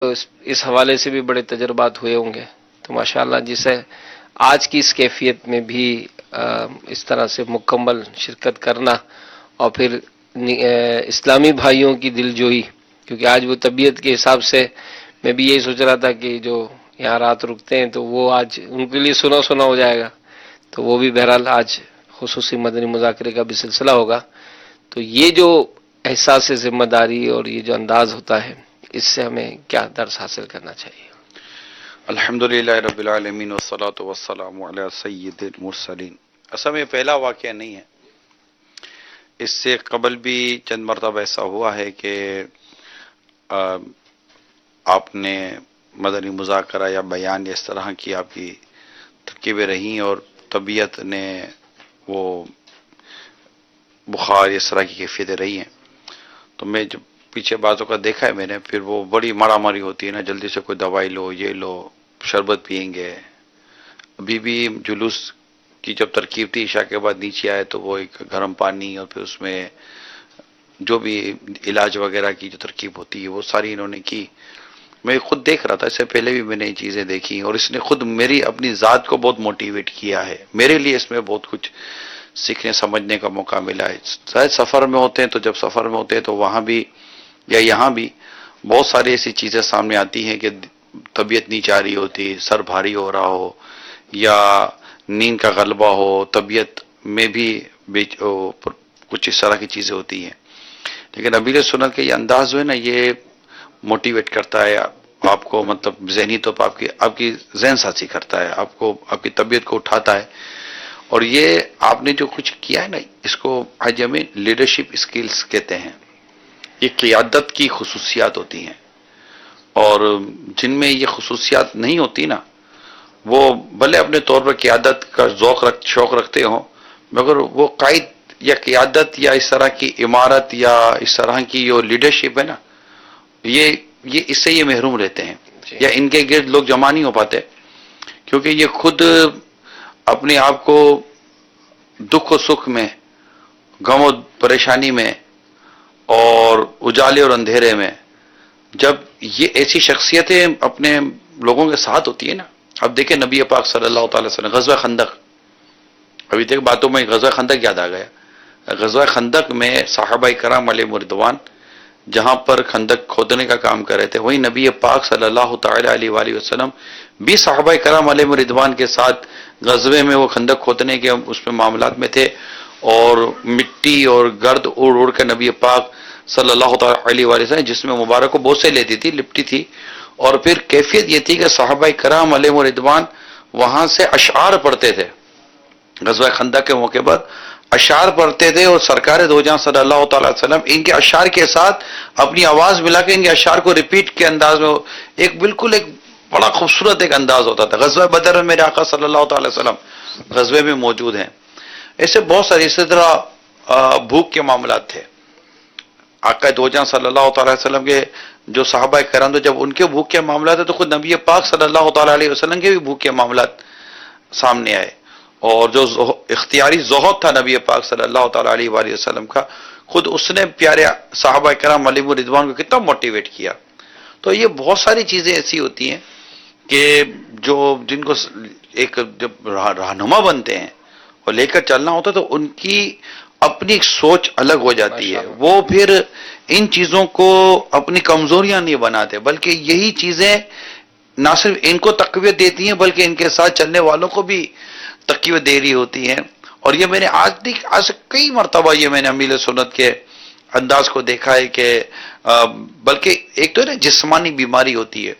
تو اس حوالے سے بھی بڑے تجربات ہوئے ہوں گے. تو ماشاءاللہ جسے آج کی اس کیفیت میں بھی اس طرح سے مکمل شرکت کرنا اور پھر اسلامی بھائیوں کی دل جوئی، کیونکہ آج وہ طبیعت کے حساب سے میں بھی یہی سوچ رہا تھا کہ جو یہاں رات رکتے ہیں تو وہ آج ان کے لیے سنا سنا ہو جائے گا، تو وہ بھی بہرحال آج خصوصی مدنی مذاکرے کا بھی سلسلہ ہوگا. تو یہ جو احساس ذمہ داری اور یہ جو انداز ہوتا ہے، اس سے ہمیں کیا درس حاصل کرنا چاہیے؟ الحمدللہ رب العالمین والصلاة والسلام علی سید المرسلین. اصل میں پہلا واقعہ نہیں ہے، اس سے قبل بھی چند مرتبہ ایسا ہوا ہے کہ آپ نے مدنی مذاکرہ یا بیان یا اس طرح کی آپ کی ترکیبیں رہیں اور طبیعت نے وہ بخار اس طرح کی کیفیتیں رہی ہیں. تو میں جب پیچھے باتوں کا دیکھا ہے میں نے، پھر وہ بڑی مارا ماری ہوتی ہے نا، جلدی سے کوئی دوائی لو، یہ لو، شربت پئیں گے. ابھی بھی جلوس کی جب ترکیب تھی عشاء کے بعد نیچے آئے تو وہ ایک گرم پانی اور پھر اس میں جو بھی علاج وغیرہ کی جو ترکیب ہوتی ہے وہ ساری انہوں نے کی. میں خود دیکھ رہا تھا، اس سے پہلے بھی میں نے یہ چیزیں دیکھی اور اس نے خود میری اپنی ذات کو بہت موٹیویٹ کیا ہے. میرے لیے اس میں بہت کچھ سیکھنے سمجھنے کا موقع ملا ہے. شاید سفر میں ہوتے ہیں تو جب سفر میں ہوتے ہیں تو وہاں بھی یا یہاں بھی بہت ساری ایسی چیزیں سامنے آتی ہیں کہ طبیعت نیچے آ رہی ہوتی، سر بھاری ہو رہا ہو یا نیند کا غلبہ ہو، طبیعت میں بھی کچھ اس طرح کی چیزیں ہوتی ہیں. لیکن ابیل سنت کے یہ انداز جو ہے نا، یہ موٹیویٹ کرتا ہے آپ کو، مطلب ذہنی طور پر آپ کی ذہن سازی کرتا ہے، آپ کی طبیعت کو اٹھاتا ہے. اور یہ آپ نے جو کچھ کیا ہے نا، اس کو آج ہمیں لیڈرشپ اسکلز کہتے ہیں. یہ قیادت کی خصوصیات ہوتی ہیں، اور جن میں یہ خصوصیات نہیں ہوتی نا، وہ بھلے اپنے طور پر قیادت کا شوق رکھتے ہوں، مگر وہ قائد یا قیادت یا اس طرح کی عمارت یا اس طرح کی جو لیڈرشپ ہے نا، یہ اس سے یہ محروم رہتے ہیں، یا ان کے گرد لوگ جمع نہیں ہو پاتے، کیونکہ یہ خود اپنے آپ کو دکھ و سکھ میں، غم و پریشانی میں اور اجالے اور اندھیرے میں، جب یہ ایسی شخصیتیں اپنے لوگوں کے ساتھ ہوتی ہے نا. اب دیکھیں نبی پاک صلی اللہ تعالی وسلم، غزوہ خندق، ابھی تک باتوں میں غزوہ خندق یاد آ گیا. غزوہ خندق میں صحابہ کرام علیہ مردوان جہاں پر خندق کھودنے کا کام کر رہے تھے، وہیں نبی پاک صلی اللہ تعالی علیہ وآلہ وسلم بھی صحابہ کرام علیہ مردوان کے ساتھ غزوے میں وہ خندق کھودنے کے اس میں معاملات میں تھے، اور مٹی اور گرد اڑ اڑ کے نبی پاک صلی اللہ تعالی علیہ وآلہ وسلم جس میں مبارک کو بہت سے لیتی تھی، لپٹی تھی. اور پھر کیفیت یہ تھی کہ صحابہ کرام علیہ مردوان وہاں سے اشعار پڑھتے تھے. غزوہ خندق کے موقع پر اشعار پڑھتے تھے، اور سرکار دو جہاں صلی اللہ تعالی علیہ وسلم ان کے اشعار کے ساتھ اپنی آواز ملا کے ان کے اشعار کو ریپیٹ کے انداز میں بالکل ایک بڑا خوبصورت ایک انداز ہوتا تھا. غزوہ بدر میں میرے آقا صلی اللہ تعالی وسلم غزوے میں موجود ہیں. ایسے بہت سارے اسی طرح بھوک کے معاملات تھے. آقا دو جہاں صلی اللہ تعالی وسلم کے جو صحابہ کرام تھے، جب ان کے بھوک کے معاملات تھے تو خود نبی پاک صلی اللہ تعالی علیہ وسلم کے بھی بھوک کے معاملات سامنے آئے. اور جو اختیاری زہد تھا نبی پاک صلی اللہ تعالی علیہ وآلہ وسلم کا، خود اس نے پیارے صحابہ کرام علیہ رضوان کو کتنا موٹیویٹ کیا. تو یہ بہت ساری چیزیں ایسی ہوتی ہیں کہ جن کو ایک جب رہنما بنتے ہیں اور لے کر چلنا ہوتا ہے تو ان کی اپنی ایک سوچ الگ ہو جاتی ہے. وہ پھر ان چیزوں کو اپنی کمزوریاں نہیں بناتے، بلکہ یہی چیزیں نہ صرف ان کو تقویت دیتی ہیں بلکہ ان کے ساتھ چلنے والوں کو بھی تقویت دے رہی ہوتی ہیں. اور یہ میں نے آج سے کئی مرتبہ یہ میں نے امیل سنت کے انداز کو دیکھا ہے کہ بلکہ ایک تو ہے نا جسمانی بیماری ہوتی ہے،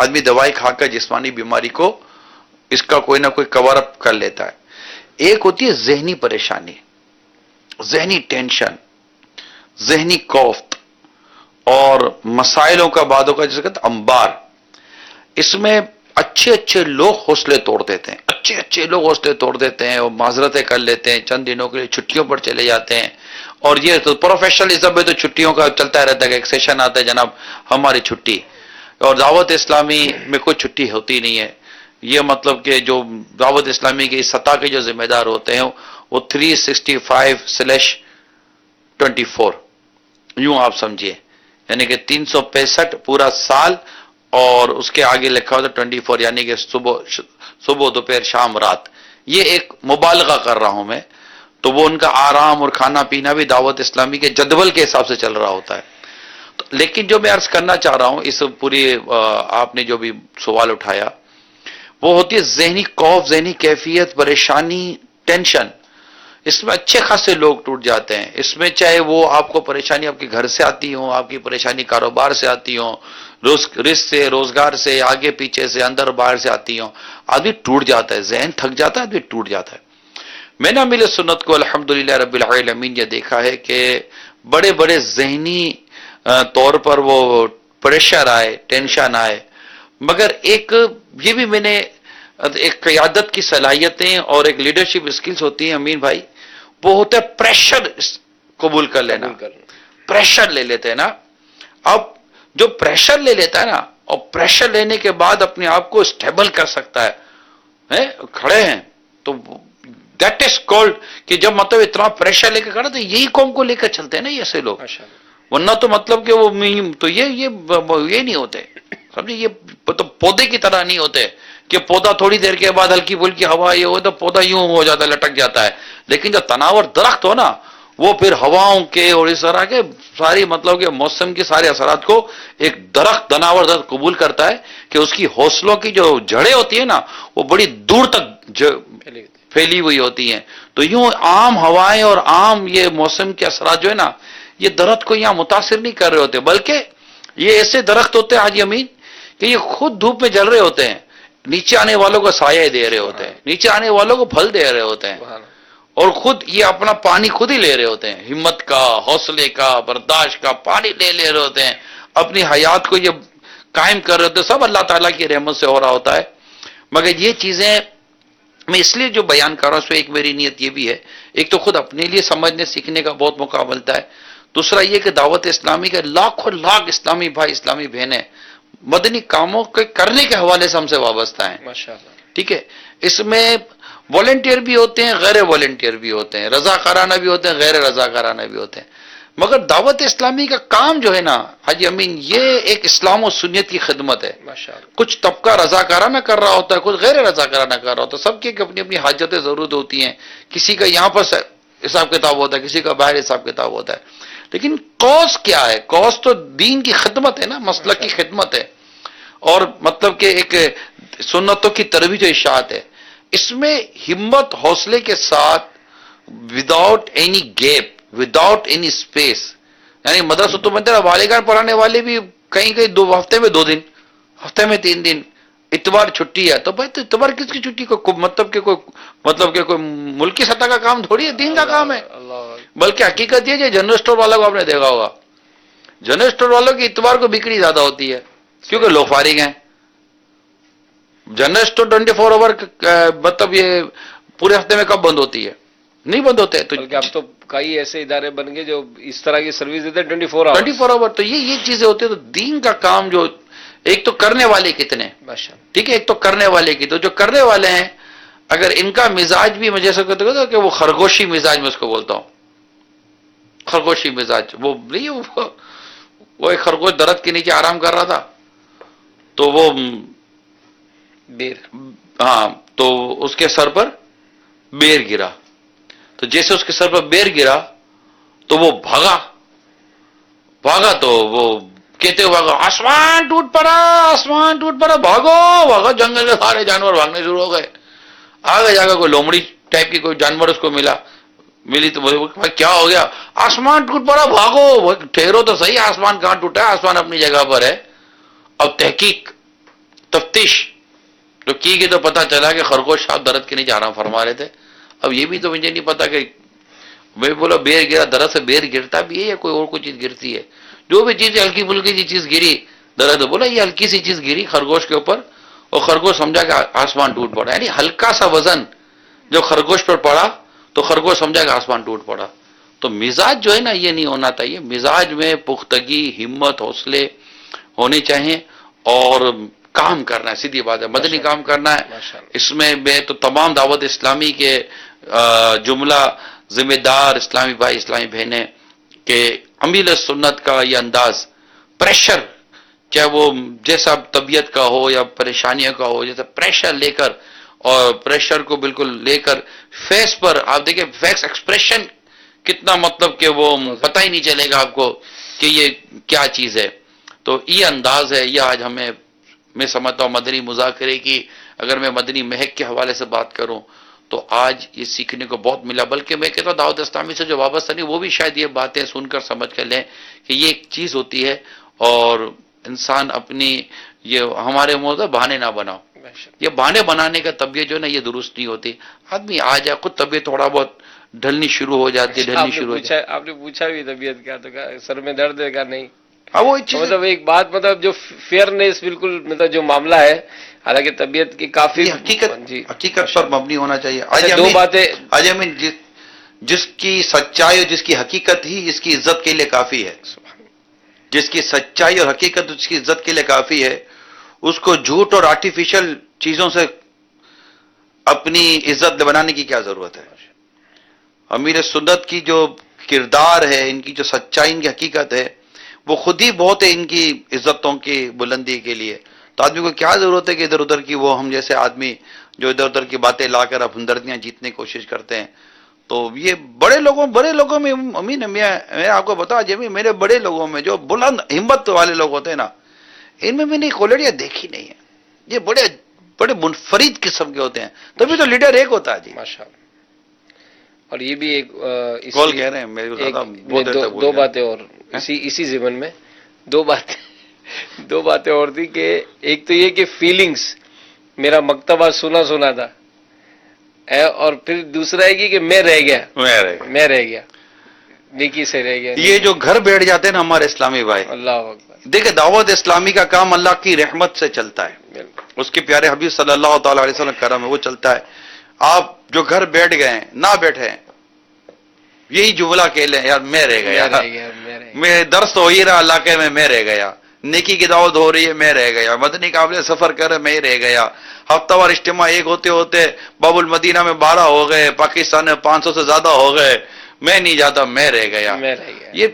آدمی دوائی کھا کر جسمانی بیماری کو اس کا کوئی نہ کوئی کور اپ کر لیتا ہے. ایک ہوتی ہے ذہنی پریشانی، ذہنی ٹینشن، ذہنی کوفت اور مسائلوں کا بعدوں کا جسے کہتے ہیں انبار. اس میں اچھے لوگ حوصلے توڑ دیتے ہیں، اچھے لوگ حوصلے توڑ دیتے ہیں اور معذرتیں کر لیتے ہیں، چند دنوں کے لیے چھٹیوں پر چلے جاتے ہیں. اور یہ تو پروفیشنلزم میں تو چھٹیوں کا چلتا رہتا ہے کہ ایک سیشن آتا ہے جناب ہماری چھٹی، اور دعوت اسلامی میں کوئی چھٹی ہوتی نہیں ہے. یہ مطلب کہ جو دعوت اسلامی کی سطح کے جو ذمہ دار ہوتے ہیں وہ 365/24 یوں آپ سمجھیے، یعنی کہ 365 پورا سال اور اس کے آگے لکھا ہوتا 24، یعنی کہ صبح دوپہر شام رات. یہ ایک مبالغہ کر رہا ہوں میں. تو وہ ان کا آرام اور کھانا پینا بھی دعوت اسلامی کے جدول کے حساب سے چل رہا ہوتا ہے. لیکن جو میں عرض کرنا چاہ رہا ہوں اس پوری آپ نے جو بھی سوال اٹھایا وہ ہوتی ہے ذہنی خوف، ذہنی کیفیت، پریشانی، ٹینشن. اس میں اچھے خاصے لوگ ٹوٹ جاتے ہیں. اس میں چاہے وہ آپ کو پریشانی آپ کے گھر سے آتی ہوں، آپ کی پریشانی کاروبار سے آتی ہوں، رزق سے، روزگار سے، آگے پیچھے سے، اندر باہر سے آتی ہوں، آدمی ٹوٹ جاتا ہے، ذہن تھک جاتا ہے، آدمی ٹوٹ جاتا ہے. میں نے امیل سنت کو الحمدللہ رب العالمین یہ دیکھا ہے کہ بڑے بڑے ذہنی طور پر وہ پریشر آئے، ٹینشن آئے، مگر ایک یہ بھی میں نے ایک قیادت کی صلاحیتیں اور ایک لیڈرشپ اسکلز ہوتی ہیں امین بھائی، وہ ہوتا ہے پریشر قبول کر لینا. پریشر لے لیتے ہیں نا. اب جو پریشر لے لیتا ہے نا اور پریشر لینے کے بعد اپنے آپ کو اسٹیبل کر سکتا ہے، کھڑے ہیں تو دیٹ از کالڈ کہ جب مطلب اتنا پریشر لے کے کھڑا تو یہی قوم کو لے کر چلتے ہیں نا ایسے لوگ. ورنہ تو مطلب کہ وہ تو یہ نہیں ہوتے، سمجھے، یہ تو پودے کی طرح نہیں ہوتے کہ پودا تھوڑی دیر کے بعد ہلکی پھلکی ہوا یہ ہو تو پودا یوں ہو جاتا ہے، لٹک جاتا ہے. لیکن جو تناور درخت ہو نا وہ پھر ہواؤں کے اور اس طرح کے ساری مطلب کہ موسم کے سارے اثرات کو ایک درخت تناور درخت قبول کرتا ہے کہ اس کی حوصلوں کی جو جڑیں ہوتی ہیں نا وہ بڑی دور تک پھیلی ہوئی ہوتی ہیں. تو یوں عام ہوائیں اور عام یہ موسم کے اثرات جو ہے نا یہ درخت کو یہاں متاثر نہیں کر رہے ہوتے، بلکہ یہ ایسے درخت ہوتے ہیں حاجی امین کہ یہ خود دھوپ میں جل رہے ہوتے ہیں، نیچے آنے والوں کو سایہ دے رہے ہوتے ہیں، نیچے آنے والوں کو پھل دے رہے ہوتے ہیں، اور خود یہ اپنا پانی خود ہی لے رہے ہوتے ہیں، ہمت کا، حوصلے کا، برداشت کا پانی لے رہے ہوتے ہیں، اپنی حیات کو یہ قائم کر رہے ہوتے ہیں. سب اللہ تعالیٰ کی رحمت سے ہو رہا ہوتا ہے. مگر یہ چیزیں میں اس لیے جو بیان کر رہا ہوں اس میں ایک میری نیت یہ بھی ہے، ایک تو خود اپنے لیے سمجھنے سیکھنے کا بہت موقع ملتا ہے، دوسرا یہ کہ دعوت اسلامی کا لاکھوں لاکھ اسلامی بھائی اسلامی بہنیں مدنی کاموں کے کرنے کے حوالے سے ہم سے وابستہ ہیں. ٹھیک ہے، اس میں والنٹیئر بھی ہوتے ہیں، غیر والنٹیئر بھی ہوتے ہیں، رضاکارانہ بھی ہوتے ہیں، غیر رضاکارانہ بھی ہوتے ہیں. مگر دعوت اسلامی کا کام جو ہے نا حاجی امین یہ ایک اسلام و سنت کی خدمت ہے. کچھ طبقہ رضاکارانہ کر رہا ہوتا ہے، کچھ غیر رضاکارانہ کر رہا ہوتا ہے، سب کی اپنی اپنی حاجتیں ضرورت ہوتی ہیں. کسی کا یہاں پر حساب کتاب ہوتا ہے، کسی کا باہر حساب کتاب ہوتا ہے. لیکن کوز کیا ہے؟ کوز تو دین کی خدمت ہے نا، مسلک کی خدمت ہے، اور مطلب کہ ایک سنتوں کی ترویج و اشاعت ہے. اس میں ہمت حوصلے کے ساتھ without any gap, without any space, یعنی مدرسۃ المدینہ والگان پڑھانے والے بھی کہیں کہیں ہفتے میں 2 دن، ہفتے میں 3 دن، اتوار چھٹی ہے تو بھائی تو اتوار کس کی چھٹی کو مطلب کہ کوئی ملکی سطح کا کام تھوڑی ہے، دین کا کام ہے. بلکہ حقیقت یہ جنرل اسٹور والوں کو آپ نے دیکھا ہوگا، جنرل اسٹور والوں کی اتوار کو بکری زیادہ ہوتی ہے کیونکہ لوگ فارغ ہیں. جنرل اسٹور 24 اوور مطلب یہ پورے ہفتے میں کب بند ہوتی ہے؟ نہیں بند ہوتے. تو اب تو کئی ایسے ادارے بن گئے جو اس طرح کی سروس دیتے ہیں 24 اوور. تو یہ چیزیں ہوتی ہیں. تو دین کا کام جو ایک تو کرنے والے کتنے، ٹھیک ہے، ایک تو کرنے والے کی، تو جو کرنے والے ہیں اگر ان کا مزاج بھی مجھے ایسا کہتے ہیں کہ وہ خرگوشی مزاج میں اس کو بولتا ہوں، خرگوشی مزاج، وہ نہیں وہ ایک خرگوش درخت کے نیچے آرام کر رہا تھا تو وہ ہاں تو اس کے سر پر بیر گرا، تو جیسے اس کے سر پر بیر گرا تو وہ بھاگا تو وہ کہتے ہوئے بھاگا، آسمان ٹوٹ پڑا، بھاگو. جنگل کے سارے جانور بھاگنے شروع ہو گئے. آگے جا کر کوئی لومڑی ٹائپ کی کوئی جانور اس کو ملی تو بھائی کیا ہو گیا؟ آسمان ٹوٹ پڑا، بھاگو. ٹھہرو تو صحیح، آسمان کہاں ٹوٹا ہے؟ آسمان اپنی جگہ پر ہے. اب تحقیق تفتیش جو کی گئی تو پتا چلا کہ خرگوش صاحب درخت کے نیچے آرام فرما رہے تھے. اب یہ بھی تو مجھے نہیں پتا کہ میں بولا بیر گرا، درخت سے بیر گرتا بھی ہے یا کوئی اور کوئی چیز گرتی ہے؟ جو بھی چیز ہلکی پھلکی سی چیز گری، درخت بولا یہ ہلکی سی چیز گری خرگوش کے اوپر اور خرگوش سمجھا کہ آسمان ٹوٹ پڑا. یعنی ہلکا سا وزن جو خرگوش پر پڑا تو خرگوش سمجھا کہ آسمان ٹوٹ پڑا. تو مزاج جو ہے نا یہ نہیں ہونا چاہیے. مزاج میں پختگی، ہمت، حوصلے ہونے چاہیے اور کام کرنا ہے. سیدھی بات ہے، مدنی کام کرنا ہے. اس میں تو تمام دعوت اسلامی کے جملہ ذمہ دار اسلامی بھائی اسلامی بہنیں کہ امیل سنت کا یہ انداز، پریشر چاہے وہ جیسا طبیعت کا ہو یا پریشانیوں کا ہو، جیسے پریشر لے کر اور پریشر کو بالکل لے کر فیس پر آپ دیکھیں فیس ایکسپریشن کتنا مطلب کہ وہ پتہ ہی نہیں چلے گا آپ کو کہ یہ کیا چیز ہے. تو یہ انداز ہے، یہ آج ہمیں میں سمجھتا ہوں مدنی مذاکرے کی، اگر میں مدنی مہک کے حوالے سے بات کروں تو آج یہ سیکھنے کو بہت ملا. بلکہ میں کہتا ہوں دعوت اسلامی سے جو وابستہ نہیں وہ بھی شاید یہ باتیں سن کر سمجھ کر لیں کہ یہ ایک چیز ہوتی ہے، اور انسان اپنی یہ ہمارے منہ سے بہانے نہ بناؤ. یہ بہانے بنانے کا طبیعت جو ہے نا یہ درست نہیں ہوتی. آدمی آ جائے خود طبیعت تھوڑا بہت ڈھلنی شروع ہو جاتی ہے، ڈھلنی شروع ہو جاتی ہے. آپ نے پوچھا بھی طبیعت کا تو کہا سر میں درد ہے، کا نہیں. ہاں وہ چیز مطلب ایک بات، مطلب جو فیئرنیس بالکل مطلب جو معاملہ ہے، حالانکہ طبیعت کی کافی حقیقت پر مبنی ہونا چاہیے. دو باتیں آج ہمیں جس کی سچائی اور جس کی حقیقت ہی اس کی عزت کے لیے کافی ہے، جس کی سچائی اور حقیقت اس کی عزت کے لیے کافی ہے، اس کو جھوٹ اور آرٹیفیشل چیزوں سے اپنی عزت بنانے کی کیا ضرورت ہے. امیر سنت کی جو کردار ہے، ان کی جو سچائی، ان کی حقیقت ہے، وہ خود ہی بہت ہے ان کی عزتوں کی بلندی کے لیے. تو آدمی کو کیا ضرورت ہے کہ ادھر ادھر کی وہ ہم جیسے آدمی جو ادھر ادھر کی باتیں لا کر اب ہمدردیاں جیتنے کی کوشش کرتے ہیں. تو یہ بڑے لوگوں میں امین میں آپ کو بتا جی، میرے بڑے لوگوں میں جو بلند ہمت والے لوگ ہوتے ہیں نا، ان میں میں نے کوالٹیاں دیکھی نہیں ہیں. یہ بڑے منفرد قسم کے ہوتے ہیں، تبھی تو لیڈر ایک ہوتا ہے جی. ماشاءاللہ. اور یہ بھی ایک کال کہہ رہے ہیں میرے کو دو باتیں اور اسی ضمن میں دو باتیں اور تھی کہ ایک تو یہ کہ فیلنگز میرا مکتبہ سنا تھا، اور پھر دوسرا ہے کہ میں رہ گیا نیکی سے رہ گیا. یہ جو گھر بیٹھ جاتے ہیں نا ہمارے اسلامی بھائی، اللہ اکبر. دیکھیں دعوت اسلامی کا کام اللہ کی رحمت سے چلتا ہے، اس کے پیارے حبیب صلی اللہ تعالی علیہ وسلم کرم ہے وہ چلتا ہے. آپ جو گھر بیٹھ گئے ہیں نہ بیٹھے ہیں، یہی جملہ کہہ لیں یار میں رہ گیا، میں درس ہو ہی رہا علاقے میں رہ گیا، نیکی کی دعوت ہو رہی ہے میں رہ گیا، مدنی قافلے سفر کر رہے میں رہ گیا، ہفتہ وار اجتماع ایک ہوتے باب المدینہ میں 12 ہو گئے، پاکستان میں 500 سے زیادہ ہو گئے، میں نہیں جاتا میں رہ گیا. یہ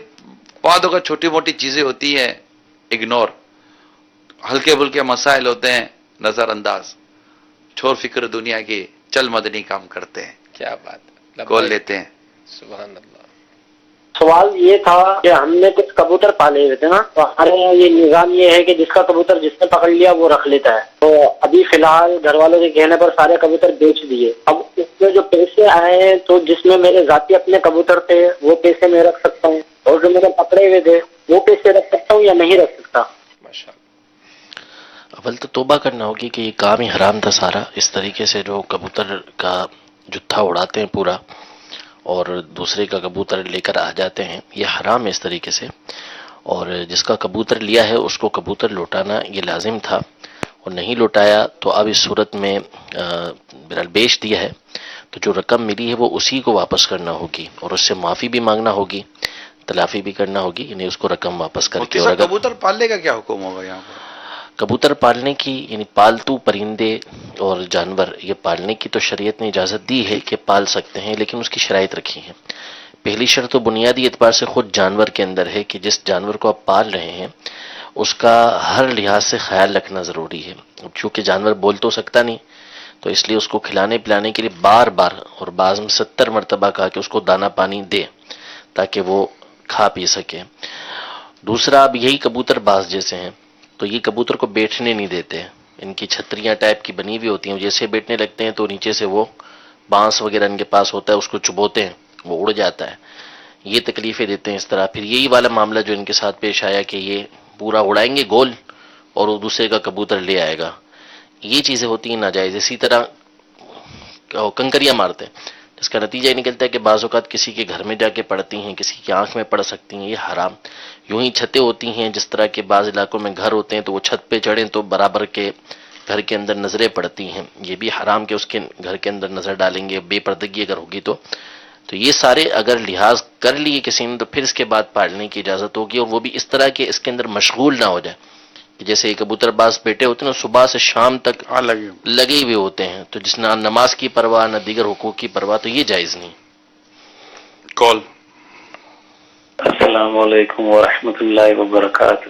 باتوں کا چھوٹی موٹی چیزیں ہوتی ہیں، اگنور، ہلکے بلکے مسائل ہوتے ہیں نظر انداز، چھوڑ فکر دنیا کی، چل مدنی کام کرتے ہیں. کیا بات ہے. کال لیتے ہیں. سبحان اللہ. سوال یہ تھا کہ ہم نے کچھ کبوتر پالے ہوئے تھے نا، تو ہمارے یہاں یہ نظام یہ ہے کہ جس کا کبوتر جس نے پکڑ لیا وہ رکھ لیتا ہے. تو ابھی فی الحال گھر والوں کے کہنے پر سارے کبوتر بیچ دیے. اب اس میں جو پیسے آئے ہیں تو جس میں میرے ذاتی اپنے کبوتر تھے وہ پیسے میں رکھ سکتا ہوں، اور جو میں نے پکڑے ہوئے تھے وہ پیسے رکھ سکتا ہوں یا نہیں رکھ سکتا؟ اول تو توبہ کرنا ہوگی کہ یہ کام ہی حرام تھا سارا. اس طریقے سے جو کبوتر کا جتھا اڑاتے ہیں پورا اور دوسرے کا کبوتر لے کر آ جاتے ہیں، یہ حرام ہے اس طریقے سے. اور جس کا کبوتر لیا ہے اس کو کبوتر لوٹانا یہ لازم تھا، اور نہیں لوٹایا تو اب اس صورت میں بہرحال بیچ دیا ہے تو جو رقم ملی ہے وہ اسی کو واپس کرنا ہوگی، اور اس سے معافی بھی مانگنا ہوگی، تلافی بھی کرنا ہوگی، یعنی اس کو رقم واپس کر کے. اور کبوتر پالنے کا کیا حکم ہوگا یہاں پر؟ کبوتر پالنے کی، یعنی پالتو پرندے اور جانور یہ پالنے کی تو شریعت نے اجازت دی ہے کہ پال سکتے ہیں، لیکن اس کی شرائط رکھی ہیں. پہلی شرط تو بنیادی اعتبار سے خود جانور کے اندر ہے کہ جس جانور کو آپ پال رہے ہیں اس کا ہر لحاظ سے خیال رکھنا ضروری ہے. چونکہ جانور بول تو سکتا نہیں، تو اس لیے اس کو کھلانے پلانے کے لیے بار بار اور بعض میں 70 مرتبہ کہا کہ اس کو دانہ پانی دے تاکہ وہ کھا پی سکے. دوسرا، اب یہی کبوتر باز جیسے ہیں تو یہ کبوتر کو بیٹھنے نہیں دیتے، ان کی چھتریاں ٹائپ کی بنی ہوئی ہوتی ہیں، جیسے بیٹھنے لگتے ہیں تو نیچے سے وہ بانس وغیرہ ان کے پاس ہوتا ہے اس کو چبوتے ہیں، وہ اڑ جاتا ہے. یہ تکلیفیں دیتے ہیں اس طرح. پھر یہی والا معاملہ جو ان کے ساتھ پیش آیا کہ یہ پورا اڑائیں گے گول اور وہ دوسرے کا کبوتر لے آئے گا، یہ چیزیں ہوتی ہیں ناجائز. اسی طرح کنکریاں مارتے ہیں، جس کا نتیجہ یہ نکلتا ہے کہ بعض اوقات کسی کے گھر میں جا کے پڑتی ہیں، کسی کی آنکھ میں پڑ سکتی ہیں، یہ حرام. یوں ہی چھتیں ہوتی ہیں، جس طرح کے بعض علاقوں میں گھر ہوتے ہیں تو وہ چھت پہ چڑھیں تو برابر کے گھر کے اندر نظریں پڑتی ہیں، یہ بھی حرام کہ اس کے گھر کے اندر نظر ڈالیں گے، بے پردگی اگر ہوگی تو یہ سارے اگر لحاظ کر لیے کسی نے تو پھر اس کے بعد پالنے کی اجازت ہوگی، اور وہ بھی اس طرح کہ اس کے اندر مشغول نہ ہو جائے. کہ جیسے یہ کبوتر باز بیٹے ہوتے ہیں نا صبح سے شام تک لگے ہوئے ہوتے ہیں، تو جس نہ نماز کی پرواہ نہ دیگر حقوق کی پرواہ، تو یہ جائز نہیں. کال. السلام علیکم ورحمۃ اللہ وبرکاتہ.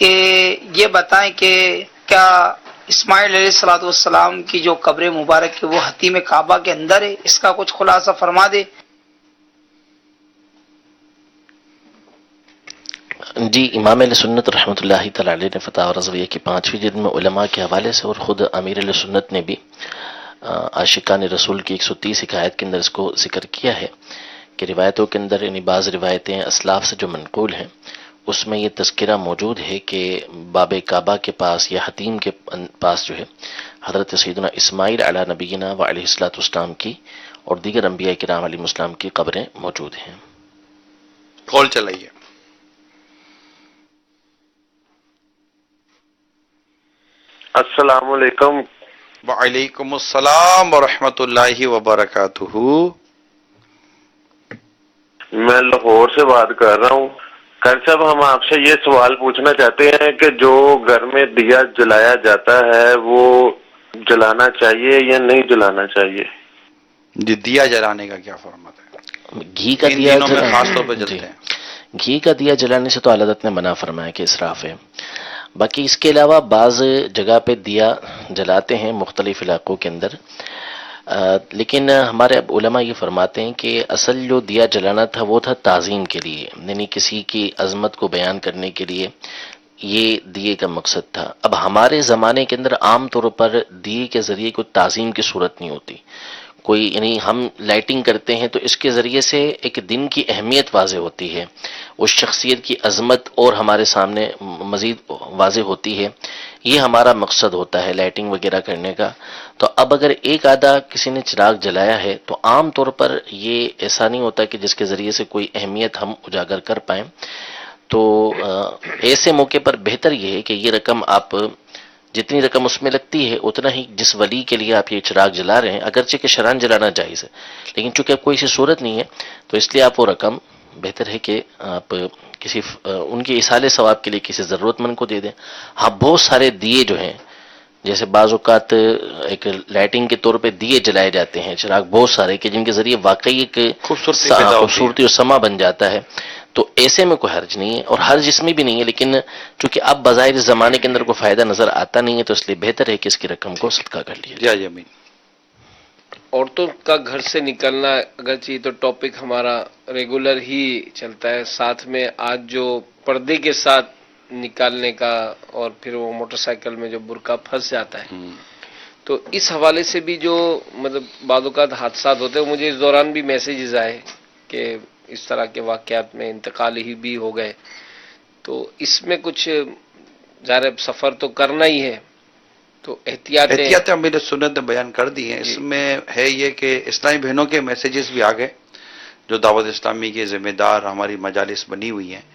کہ یہ بتائیں کہ کیا اسماعیل علیہ الصلوۃ والسلام کی جو قبر مبارک ہے وہ حتیم کعبہ کے اندر ہے؟ اس کا کچھ خلاصہ فرما دے. جی، امام علیہ سنت رحمۃ اللہ تعالی علیہ نے فتاوی رضویہ کی 5ویں جلد میں علماء کے حوالے سے اور خود امیر علیہ سنت نے بھی عاشقان رسول کی 130 حکایت کے اندر اس کو ذکر کیا ہے کہ روایتوں کے اندر یعنی بعض روایتیں اسلاف سے جو منقول ہیں اس میں یہ تذکرہ موجود ہے کہ باب کعبہ کے پاس یا حتیم کے پاس جو ہے حضرت سیدنا اسماعیل علی نبینا و علیہ الصلوۃ والسلام کی اور دیگر انبیاء کرام علیہ السلام کی قبریں موجود ہیں. کال چلائیے. السلام علیکم. وعلیکم السلام ورحمۃ اللہ وبرکاتہ. میں لاہور سے بات کر رہا ہوں. قاری صاحب، ہم آپ سے یہ سوال پوچھنا چاہتے ہیں کہ جو گھر میں دیا جلایا جاتا ہے وہ جلانا چاہیے یا نہیں جلانا چاہیے؟ جی، دیا جلانے کا کیا فرماتا ہے؟ گھی کا ان دیا دنوں میں خاص طور پہ جلتے ہیں. گھی کا دیا جلانے سے تو اللہ نے منع فرمایا کہ اسراف ہے. باقی اس کے علاوہ بعض جگہ پہ دیا جلاتے ہیں مختلف علاقوں کے اندر، لیکن ہمارے اب علماء یہ فرماتے ہیں کہ اصل جو دیا جلانا تھا وہ تھا تعظیم کے لیے، یعنی کسی کی عظمت کو بیان کرنے کے لیے یہ دیے کا مقصد تھا. اب ہمارے زمانے کے اندر عام طور پر دیے کے ذریعے کوئی تعظیم کی صورت نہیں ہوتی، کوئی یعنی ہم لائٹنگ کرتے ہیں تو اس کے ذریعے سے ایک دن کی اہمیت واضح ہوتی ہے، اس شخصیت کی عظمت اور ہمارے سامنے مزید واضح ہوتی ہے. یہ ہمارا مقصد ہوتا ہے لائٹنگ وغیرہ کرنے کا. تو اب اگر ایک آدھا کسی نے چراغ جلایا ہے تو عام طور پر یہ ایسا نہیں ہوتا کہ جس کے ذریعے سے کوئی اہمیت ہم اجاگر کر پائیں. تو ایسے موقع پر بہتر یہ ہے کہ یہ رقم آپ جتنی رقم اس میں لگتی ہے اتنا ہی جس ولی کے لیے آپ یہ چراغ جلا رہے ہیں، اگرچہ کہ شرعاً جلانا جائز ہے لیکن چونکہ اب کوئی ایسی صورت نہیں ہے تو اس لیے آپ وہ رقم بہتر ہے کہ آپ کسی ان کے ایصال ثواب کے لیے کسی ضرورت مند کو دے دیں. ہاں، بہت سارے دیے جو ہیں جیسے بعض اوقات ایک لائٹنگ کے طور پہ دیے جلائے جاتے ہیں چراغ بہت سارے کہ جن کے ذریعے واقعی ایک خوبصورتی اور سما بن جاتا ہے، تو ایسے میں کوئی حرج نہیں ہے اور حرج اس میں بھی نہیں ہے. لیکن چونکہ اب بظاہر اس زمانے کے اندر کوئی فائدہ نظر آتا نہیں ہے تو اس لیے بہتر ہے کہ اس کی رقم کو صدقہ کر لیا جائے. جی امین. عورتوں کا گھر سے نکلنا اگرچہ تو ٹاپک ہمارا ریگولر ہی چلتا ہے، ساتھ میں آج جو پردے کے ساتھ نکالنے کا اور پھر وہ موٹر سائیکل میں جو برقع پھنس جاتا ہے، تو اس حوالے سے بھی جو مطلب بعض اوقات حادثات ہوتے ہیں. مجھے اس دوران بھی میسیجز آئے کہ اس طرح کے واقعات میں انتقال ہی بھی ہو گئے. تو اس میں کچھ ظاہر سفر تو کرنا ہی ہے تو احتیاطیں امیر سنت نے بیان کر دی ہیں. اس میں ہے یہ کہ اسلامی بہنوں کے میسیجز بھی آ گئے جو دعوت اسلامی کے ذمہ دار ہماری مجالس بنی ہوئی ہیں،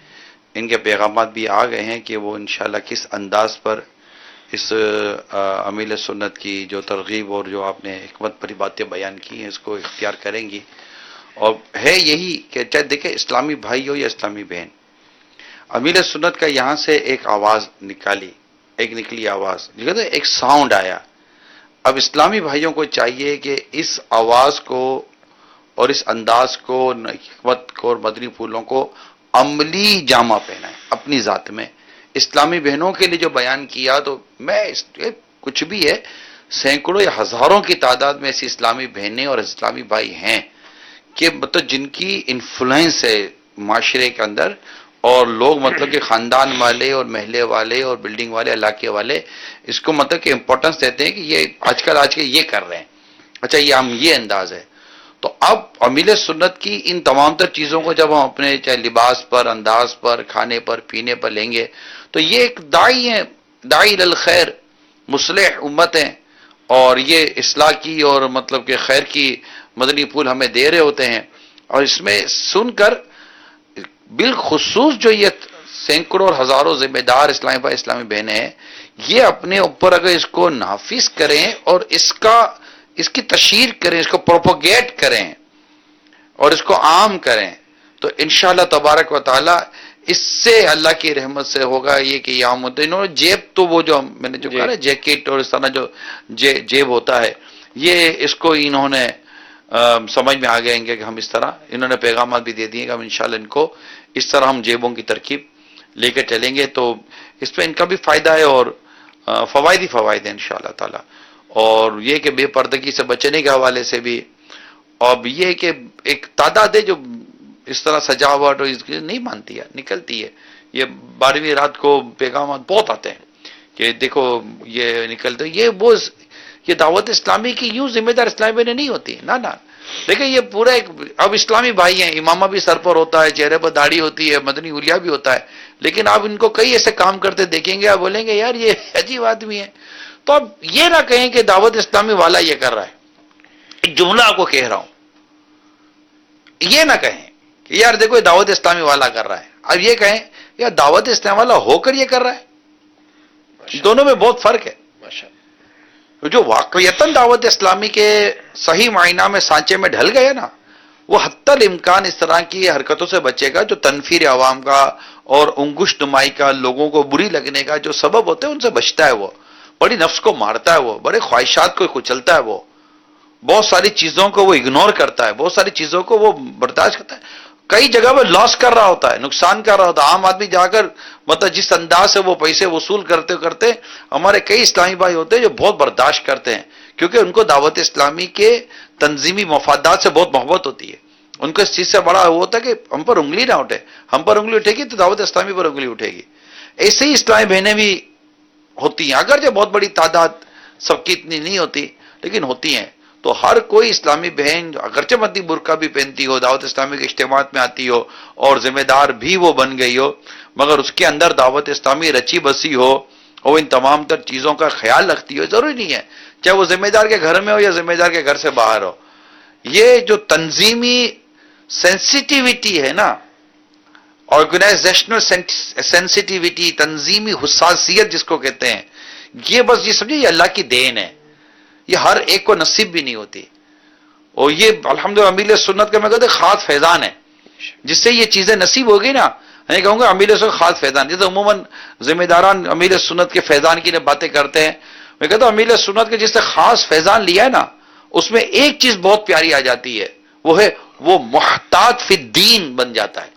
ان کے پیغامات بھی آ گئے ہیں کہ وہ انشاءاللہ کس انداز پر اس امیر سنت کی جو ترغیب اور جو آپ نے حکمت بھری باتیں بیان کی ہیں اس کو اختیار کریں گی. اور ہے یہی کہ چاہے دیکھیں اسلامی بھائی ہو یا اسلامی بہن، امیر سنت کا یہاں سے ایک آواز نکلی آواز، ایک ساؤنڈ آیا. اب اسلامی بھائیوں کو چاہیے کہ اس آواز کو اور اس انداز کو، حکمت کو اور مدنی پھولوں کو عملی جامہ پہنائیں اپنی ذات میں. اسلامی بہنوں کے لیے جو بیان کیا تو میں کچھ بھی ہے، سینکڑوں یا ہزاروں کی تعداد میں ایسی اسلامی بہنیں اور اسلامی بھائی ہیں کہ مطلب جن کی انفلوئنس ہے معاشرے کے اندر، اور لوگ مطلب کہ خاندان والے اور محلے والے اور بلڈنگ والے علاقے والے اس کو مطلب کہ امپورٹنس دیتے ہیں کہ یہ آج کل یہ کر رہے ہیں، اچھا یہ انداز ہے. تو اب امیر سنت کی ان تمام تر چیزوں کو جب ہم اپنے چاہے لباس پر، انداز پر، کھانے پر، پینے پر لیں گے تو یہ ایک داعی ہیں، داعی للخیر، مصلح امت ہیں، اور یہ اصلاح کی اور مطلب کہ خیر کی مدنی پھول ہمیں دے رہے ہوتے ہیں. اور اس میں سن کر بالخصوص جو یہ سینکڑوں اور ہزاروں ذمہ دار اسلامی بھائی اسلامی بہنیں ہیں، یہ اپنے اوپر اگر اس کو نافذ کریں اور اس کی تشہیر کریں، اس کو پروپوگیٹ کریں اور اس کو عام کریں تو انشاءاللہ تبارک و تعالی اس سے اللہ کی رحمت سے ہوگا یہ کہ یہاں انہوں نے جیب تو وہ جو میں نے جو کہا نا جیکٹ اور اس طرح جو جیب ہوتا ہے، یہ اس کو انہوں نے سمجھ میں آ گئے کہ ہم اس طرح انہوں نے پیغامات بھی دے دیے کہ ہم انشاءاللہ ان کو اس طرح ہم جیبوں کی ترکیب لے کر چلیں گے. تو اس میں ان کا بھی فائدہ ہے اور فوائد ہی فوائد ہیں انشاءاللہ تعالی. اور یہ کہ بے پردگی سے بچنے کے حوالے سے بھی، اور یہ کہ ایک تعداد ہے جو اس طرح سجاوٹ اور اس کی نہیں مانتی ہے، نکلتی ہے. یہ 12ویں رات کو پیغامات بہت آتے ہیں کہ دیکھو یہ نکلتے، یہ دعوت اسلامی کی یوں ذمہ دار اسلامی بہنیں نہیں ہوتی نا. دیکھیں یہ پورا ایک اب اسلامی بھائی ہیں، امامہ بھی سر پر ہوتا ہے، چہرے پر داڑھی ہوتی ہے، مدنی اولیا بھی ہوتا ہے، لیکن آپ ان کو کئی ایسے کام کرتے دیکھیں گے، آپ بولیں گے یار یہ عجیب آدمی ہے. تو اب یہ نہ کہیں کہ دعوت اسلامی والا یہ کر رہا ہے. ایک جملہ آپ کو کہہ رہا ہوں، یہ نہ کہیں کہ یار دیکھو یہ دعوت اسلامی والا کر رہا ہے. اب یہ کہیں یار دعوت اسلامی والا ہو کر یہ کر رہا ہے. دونوں میں بہت فرق ہے. جو واقعیتاً دعوت اسلامی کے صحیح معنی میں سانچے میں ڈھل گیا نا، وہ حتی الامکان اس طرح کی حرکتوں سے بچے گا جو تنفیر عوام کا اور انگشت نمائی کا، لوگوں کو بری لگنے کا جو سبب ہوتے ہیں ان سے بچتا ہے. وہ بڑی نفس کو مارتا ہے، وہ بڑے خواہشات کو کچلتا ہے، وہ بہت ساری چیزوں کو وہ اگنور کرتا ہے، بہت ساری چیزوں کو وہ برداشت کرتا ہے. کئی جگہ وہ لاس کر رہا ہوتا ہے، نقصان کر رہا ہوتا ہے. عام آدمی جا کر مطلب جس انداز سے وہ پیسے وصول کرتے کرتے ہمارے کئی اسلامی بھائی ہوتے ہیں جو بہت برداشت کرتے ہیں، کیونکہ ان کو دعوت اسلامی کے تنظیمی مفادات سے بہت محبت ہوتی ہے. ان کو اس چیز سے بڑا وہ ہوتا ہے کہ ہم پر انگلی نہ اٹھے، ہم پر انگلی اٹھے گی تو دعوت اسلامی پر انگلی اٹھے گی. ایسے ہی اسلامی بہنیں بھی ہوتی ہیں، اگرچہ بہت بڑی تعداد سب کی اتنی نہیں ہوتی لیکن ہوتی ہیں. تو ہر کوئی اسلامی بہن اگرچہ مدنی برقع بھی پہنتی ہو، دعوت اسلامی کے اجتماعات میں آتی ہو اور ذمہ دار بھی وہ بن گئی ہو، مگر اس کے اندر دعوت اسلامی رچی بسی ہو اور ان تمام تر چیزوں کا خیال رکھتی ہو. ضروری نہیں ہے چاہے وہ ذمہ دار کے گھر میں ہو یا ذمہ دار کے گھر سے باہر ہو. یہ جو تنظیمی سینسٹیوٹی ہے نا، آرگنائزیشنل سینسٹیوٹی، تنظیمی حساسیت جس کو کہتے ہیں، یہ بس یہ سمجھے یہ اللہ کی دین ہے، یہ ہر ایک کو نصیب بھی نہیں ہوتی. اور یہ الحمدللہ امیل سنت کا میں کہتا ہوں خاص فیضان ہے، جس سے یہ چیزیں نصیب ہوگی نا. میں کہوں گا امیل سنت خاص فیضان، جیسے عموماً ذمہ داران امیل سنت کے فیضان کی باتیں کرتے ہیں. میں کہتا ہوں امیل سنت کے جس سے خاص فیضان لیا ہے نا، اس میں ایک چیز بہت پیاری آ جاتی ہے، وہ ہے وہ محتاط فی الدین بن جاتا ہے.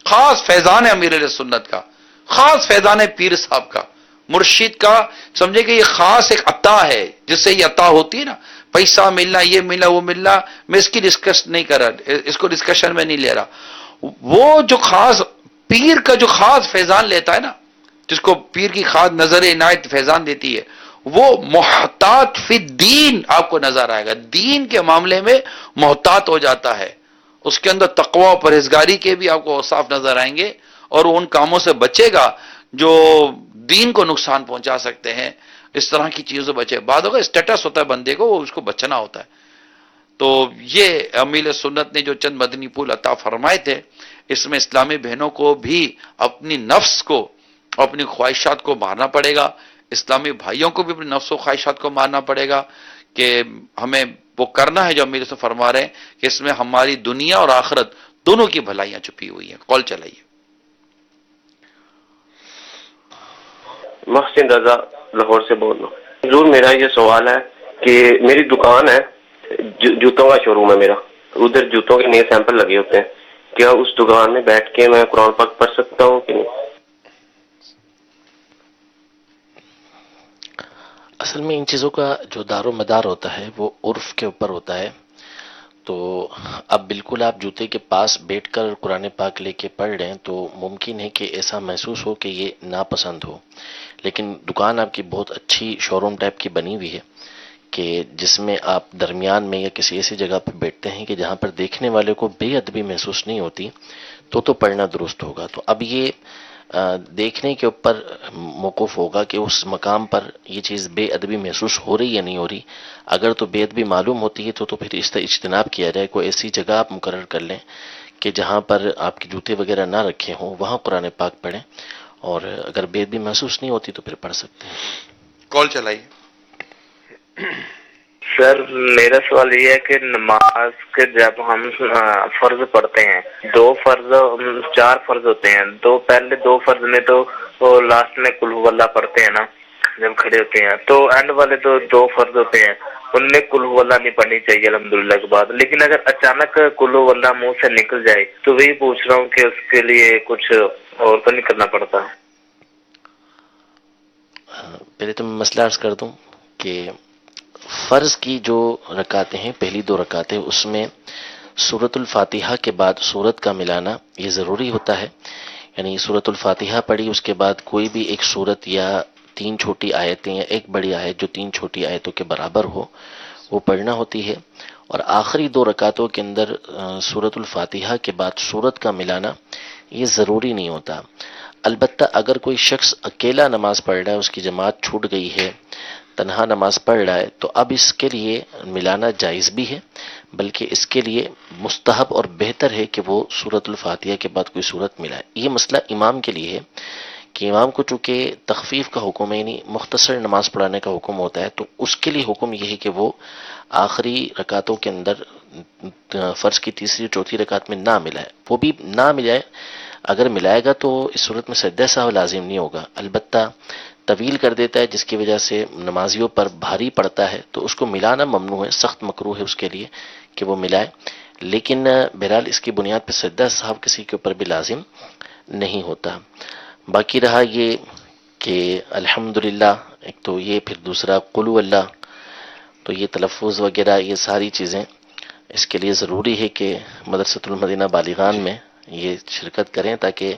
خاص فیضان ہے امیر سنت کا، خاص فیضان ہے پیر صاحب کا، مرشد کا. سمجھے کہ یہ خاص ایک عطا ہے جس سے یہ عطا ہوتی ہے نا، پیسہ ملنا، یہ ملنا، وہ ملنا. میں اس کی ڈسکس نہیں کر رہا، اس کو ڈسکشن میں نہیں لے رہا. وہ جو خاص پیر کا جو خاص فیضان لیتا ہے نا، جس کو پیر کی خاص نظر عنایت فیضان دیتی ہے، وہ محتاط فی الدین آپ کو نظر آئے گا. دین کے معاملے میں محتاط ہو جاتا ہے، اس کے اندر تقوی و پرہیزگاری کے بھی آپ کو اوصاف نظر آئیں گے، اور ان کاموں سے بچے گا جو دین کو نقصان پہنچا سکتے ہیں. اس طرح کی چیزوں سے بچے. بعد ہوگا اسٹیٹس ہوتا ہے بندے کو، وہ اس کو بچنا ہوتا ہے. تو یہ امیل سنت نے جو چند مدنی پھول عطا فرمائے تھے، اس میں اسلامی بہنوں کو بھی اپنی نفس کو، اپنی خواہشات کو مارنا پڑے گا. اسلامی بھائیوں کو بھی اپنی نفس و خواہشات کو مارنا پڑے گا کہ ہمیں وہ کرنا ہے جو امیر سے فرما رہے ہیں کہ اس میں ہماری دنیا اور آخرت دونوں کی بھلائیاں چھپی ہوئی ہیں. کال چلائیے. محسن رضا لاہور سے بول رہا ہوں. حضور میرا یہ سوال ہے کہ میری دکان ہے، جوتوں کا شو روم ہے میرا، ادھر جوتوں کے نئے سیمپل لگے ہوتے ہیں. کیا اس دکان میں بیٹھ کے میں قرآن پاک پڑھ سکتا ہوں کہ نہیں؟ اصل میں ان چیزوں کا جو دار و مدار ہوتا ہے وہ عرف کے اوپر ہوتا ہے. تو اب بالکل آپ جوتے کے پاس بیٹھ کر قرآن پاک لے کے پڑھ رہے ہیں تو ممکن ہے کہ ایسا محسوس ہو کہ یہ ناپسند ہو. لیکن دکان آپ کی بہت اچھی شو روم ٹائپ کی بنی ہوئی ہے کہ جس میں آپ درمیان میں یا کسی ایسی جگہ پہ بیٹھتے ہیں کہ جہاں پر دیکھنے والے کو بے ادبی محسوس نہیں ہوتی، تو پڑھنا درست ہوگا. تو اب یہ دیکھنے کے اوپر موقف ہوگا کہ اس مقام پر یہ چیز بے ادبی محسوس ہو رہی یا نہیں ہو رہی. اگر تو بے ادبی معلوم ہوتی ہے تو پھر اس طرح اجتناب کیا جائے. کوئی ایسی جگہ آپ مقرر کر لیں کہ جہاں پر آپ کے جوتے وغیرہ نہ رکھے ہوں، وہاں قرآن پاک پڑھیں، اور اگر بے ادبی محسوس نہیں ہوتی تو پھر پڑھ سکتے ہیں. کال چلائیے. سر میرا سوال یہ ہے کہ نماز کے جب ہم فرض پڑھتے ہیں، 4 فرض ہوتے ہیں. پہلے 2 فرض میں تو وہ لاسٹ میں قل هو اللہ پڑھتے ہیں نا جب کھڑے ہوتے ہیں، تو اینڈ والے تو 2 فرض ہوتے ہیں، ان میں قل هو اللہ نہیں پڑھنی چاہیے الحمدللہ کے بعد. لیکن اگر اچانک قل هو اللہ منہ سے نکل جائے تو وہی پوچھ رہا ہوں کہ اس کے لیے کچھ اور تو نہیں کرنا پڑتا؟ پہلے تو میں مسئلہ عرض کر دوں کہ فرض کی جو رکعتیں ہیں، پہلی 2 رکعتیں، اس میں سورۃ الفاتحہ کے بعد سورت کا ملانا یہ ضروری ہوتا ہے. یعنی سورۃ الفاتحہ پڑھی، اس کے بعد کوئی بھی ایک سورت یا 3 چھوٹی آیتیں یا ایک بڑی آیت جو 3 چھوٹی آیتوں کے برابر ہو وہ پڑھنا ہوتی ہے. اور آخری 2 رکعتوں کے اندر سورۃ الفاتحہ کے بعد سورت کا ملانا یہ ضروری نہیں ہوتا. البتہ اگر کوئی شخص اکیلا نماز پڑھ رہا ہے، اس کی جماعت چھوٹ گئی ہے، تنہا نماز پڑھ رہا ہے، تو اب اس کے لیے ملانا جائز بھی ہے، بلکہ اس کے لیے مستحب اور بہتر ہے کہ وہ سورۃ الفاتحہ کے بعد کوئی سورت ملائے. یہ مسئلہ امام کے لیے ہے کہ امام کو چونکہ تخفیف کا حکم ہے، یعنی مختصر نماز پڑھانے کا حکم ہوتا ہے، تو اس کے لیے حکم یہ ہے کہ وہ آخری رکعتوں کے اندر فرض کی تیسری چوتھی رکعت میں نہ ملائے. وہ بھی نہ ملائے، اگر ملائے گا تو اس صورت میں سجدہ سہو لازم نہیں ہوگا، البتہ طویل کر دیتا ہے جس کی وجہ سے نمازیوں پر بھاری پڑتا ہے، تو اس کو ملانا ممنوع ہے، سخت مکروہ ہے اس کے لیے کہ وہ ملائے. لیکن بہرحال اس کی بنیاد پہ سجدہ سہو کسی کے اوپر بھی لازم نہیں ہوتا. باقی رہا یہ کہ الحمدللہ ایک تو یہ، پھر دوسرا قل هو اللہ، تو یہ تلفظ وغیرہ یہ ساری چیزیں اس کے لیے ضروری ہے کہ مدرسۃ المدینہ بالغان میں یہ شرکت کریں تاکہ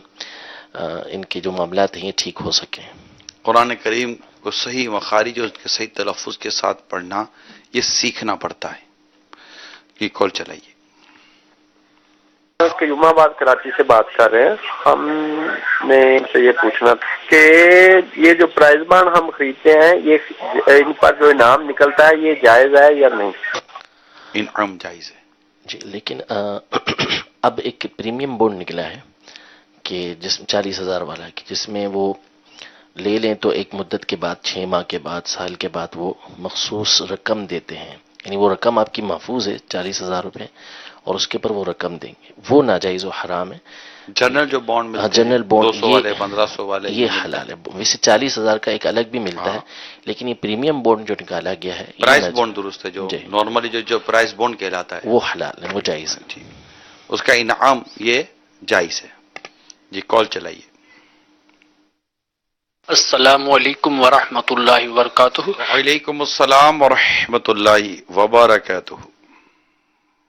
ان کے جو معاملات ہیں یہ ٹھیک ہو سکیں. قرآن کریم کو صحیح مخارج اور اس کے صحیح تلفظ کے ساتھ پڑھنا یہ سیکھنا پڑتا ہے. یہ کال چلائیے. قیوم آباد کراچی سے بات کر رہے ہیں. ہم نے ان سے یہ پوچھنا تھا کہ یہ جو پرائز بانڈ ہم خریدتے ہیں، یہ ان پر جو انعام نکلتا ہے یہ جائز ہے یا نہیں؟ انعام جائز ہے جی، لیکن اب ایک پریمیم بونڈ نکلا ہے کہ جس 40,000 والا کہ جس میں وہ لے لیں تو ایک مدت کے بعد 6 ماہ کے بعد سال کے بعد وہ مخصوص رقم دیتے ہیں. یعنی وہ رقم آپ کی محفوظ ہے 40,000 روپے، اور اس کے پر وہ رقم دیں گے. وہ ناجائز و حرام ہے. جنرل جو بانڈ ملتے ہیں، جنرل بانڈ 200 والے 1500 والے یہ حلال ہے. ویسے 40,000 کا ایک الگ بھی ملتا ہے، لیکن یہ پریمیم بانڈ جو نکالا گیا ہے پرائز بانڈ درست ہے، جو جی. نارملی جو پرائز بانڈ کہلاتا ہے وہ حلال ہے، وہ جائز ہے. ٹھیک، اس کا انعام یہ جائز ہے. جی کال چلائیے. السلام علیکم ورحمۃ اللہ وبرکاتہ. وعلیکم السلام ورحمۃ اللہ وبرکاتہ.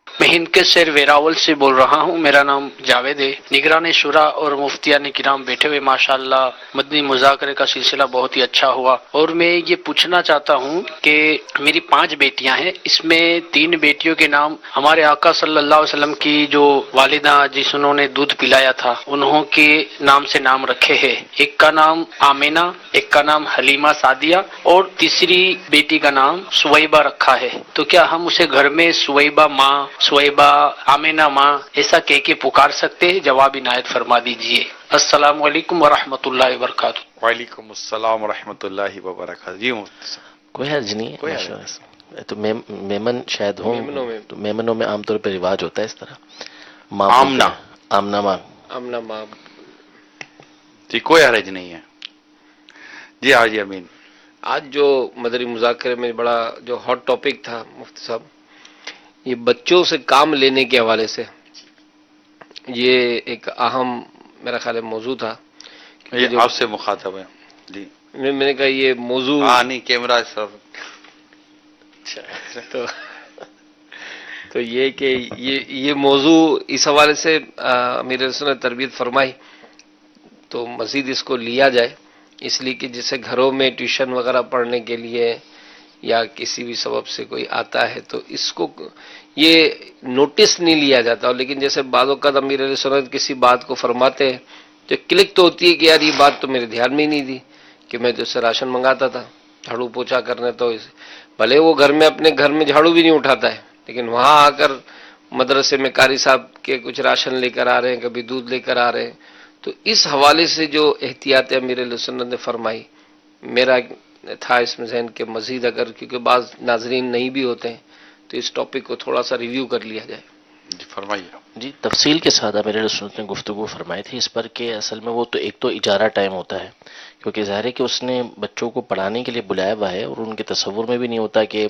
میں ہند کے شہر ویراول سے بول رہا ہوں. میرا نام جاوید ہے. نگران شورا اور مفتیان کرام بیٹھے ہوئے ماشاءاللہ مدنی مذاکرے کا سلسلہ بہت ہی اچھا ہوا. اور میں یہ پوچھنا چاہتا ہوں کہ میری 5 بیٹیاں ہیں، اس میں 3 بیٹیوں کے نام ہمارے آقا صلی اللہ علیہ وسلم کی جو والدہ جنہوں نے دودھ پلایا تھا انہوں کے نام سے نام رکھے ہیں. ایک کا نام آمینہ، ایک کا نام حلیمہ سعدیہ، اور تیسری بیٹی کا نام سویبہ رکھا ہے. تو کیا ہم اسے گھر میں سویبہ ماں، سویبہ، آمینہ ماں ایسا کہہ کے پکار سکتے ہیں؟ جواب عنایت فرما دیجئے. السلام علیکم ورحمۃ اللہ وبرکاتہ. وعلیکم السلام ورحمۃ اللہ وبرکاتہ. جی کوئی حرج نہیں ہے. کوئی حرج نہیں. تو میمن شاید ہوں، تو میمنوں میں عام طور پہ رواج ہوتا ہے اس طرح. آمنہ، آمنہ ماں، امنا ماں. جی کوئی حرج نہیں ہے. جی حاجی امین. آج جو مدری مذاکرے میں بڑا جو ہاٹ ٹاپک تھا مفتی صاحب، یہ بچوں سے کام لینے کے حوالے سے یہ ایک اہم میرا خیال ہے موضوع تھا. یہ آپ سے مخاطب ہے. جی میں نے کہا یہ موضوع نہیں کیمرہ سر. تو یہ کہ یہ موضوع اس حوالے سے امیر رسول نے تربیت فرمائی تو مزید اس کو لیا جائے، اس لیے کہ جیسے گھروں میں ٹیوشن وغیرہ پڑھنے کے لیے یا کسی بھی سبب سے کوئی آتا ہے تو اس کو یہ نوٹس نہیں لیا جاتا. لیکن جیسے بعض اوقات امیر علیہ سنت کسی بات کو فرماتے ہیں تو کلک تو ہوتی ہے کہ یار یہ بات تو میرے دھیان میں ہی نہیں تھی کہ میں تو اس سے راشن منگاتا تھا جھاڑو پوچھا کرنے. تو بھلے وہ گھر میں اپنے گھر میں جھاڑو بھی نہیں اٹھاتا ہے، لیکن وہاں آ کر مدرسے میں قاری صاحب کے کچھ راشن لے کر آ رہے ہیں، کبھی دودھ لے کر آ رہے ہیں. تو اس حوالے سے جو احتیاط امیر علیہ سنت نے فرمائی، میرا تھا اس میں ذہن کہ مزید اگر کیونکہ بعض ناظرین نہیں بھی ہوتے ہیں تو اس ٹاپک کو تھوڑا سا ریویو کر لیا جائے. جی فرمائیے. جی تفصیل کے ساتھ میرے رسول نے گفتگو فرمائی تھی اس پر کہ اصل میں وہ تو ایک تو اجارہ ٹائم ہوتا ہے، کیونکہ ظاہر ہے کہ اس نے بچوں کو پڑھانے کے لیے بلایا ہوا ہے اور ان کے تصور میں بھی نہیں ہوتا کہ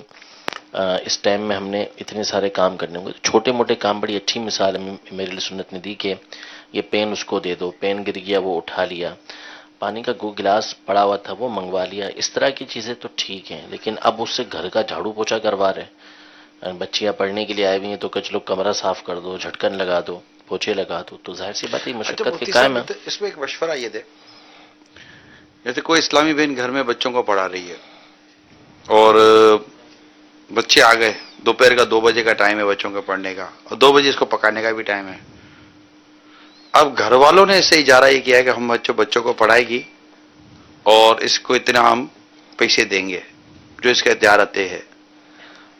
اس ٹائم میں ہم نے اتنے سارے کام کرنے ہوں گے. چھوٹے موٹے کام، بڑی اچھی مثال میرے سنت نے دی کہ یہ پین اس کو دے دو، پین گر گیا وہ اٹھا لیا، پانی کا گلاس پڑا ہوا تھا وہ منگوا لیا، اس طرح کی چیزیں تو ٹھیک ہیں، لیکن اب اس سے گھر کا جھاڑو پوچھا کروا رہے ہیں، بچیاں پڑھنے کے لیے آئی ہوئی ہیں تو کچھ لوگ کمرہ صاف کر دو، جھٹکن لگا دو، پوچھے لگا دو، تو ظاہر سی بات ہے مشقت کے مفتی قائم ہے۔ صاحب اس میں ایک مشورہ یہ دے، جیسے کوئی اسلامی بہن گھر میں بچوں کو پڑھا رہی ہے اور بچے آ گئے، دوپہر کا 2 بجے کا ٹائم ہے بچوں کا پڑھنے کا، اور 2 بجے اس کو پکانے کا بھی ٹائم ہے۔ اب گھر والوں نے اس سے اجارہ یہ کیا ہے کہ ہم بچوں کو پڑھائے گی اور اس کو اتنا ہم پیسے دیں گے جو اس کا اختیار طے ہے۔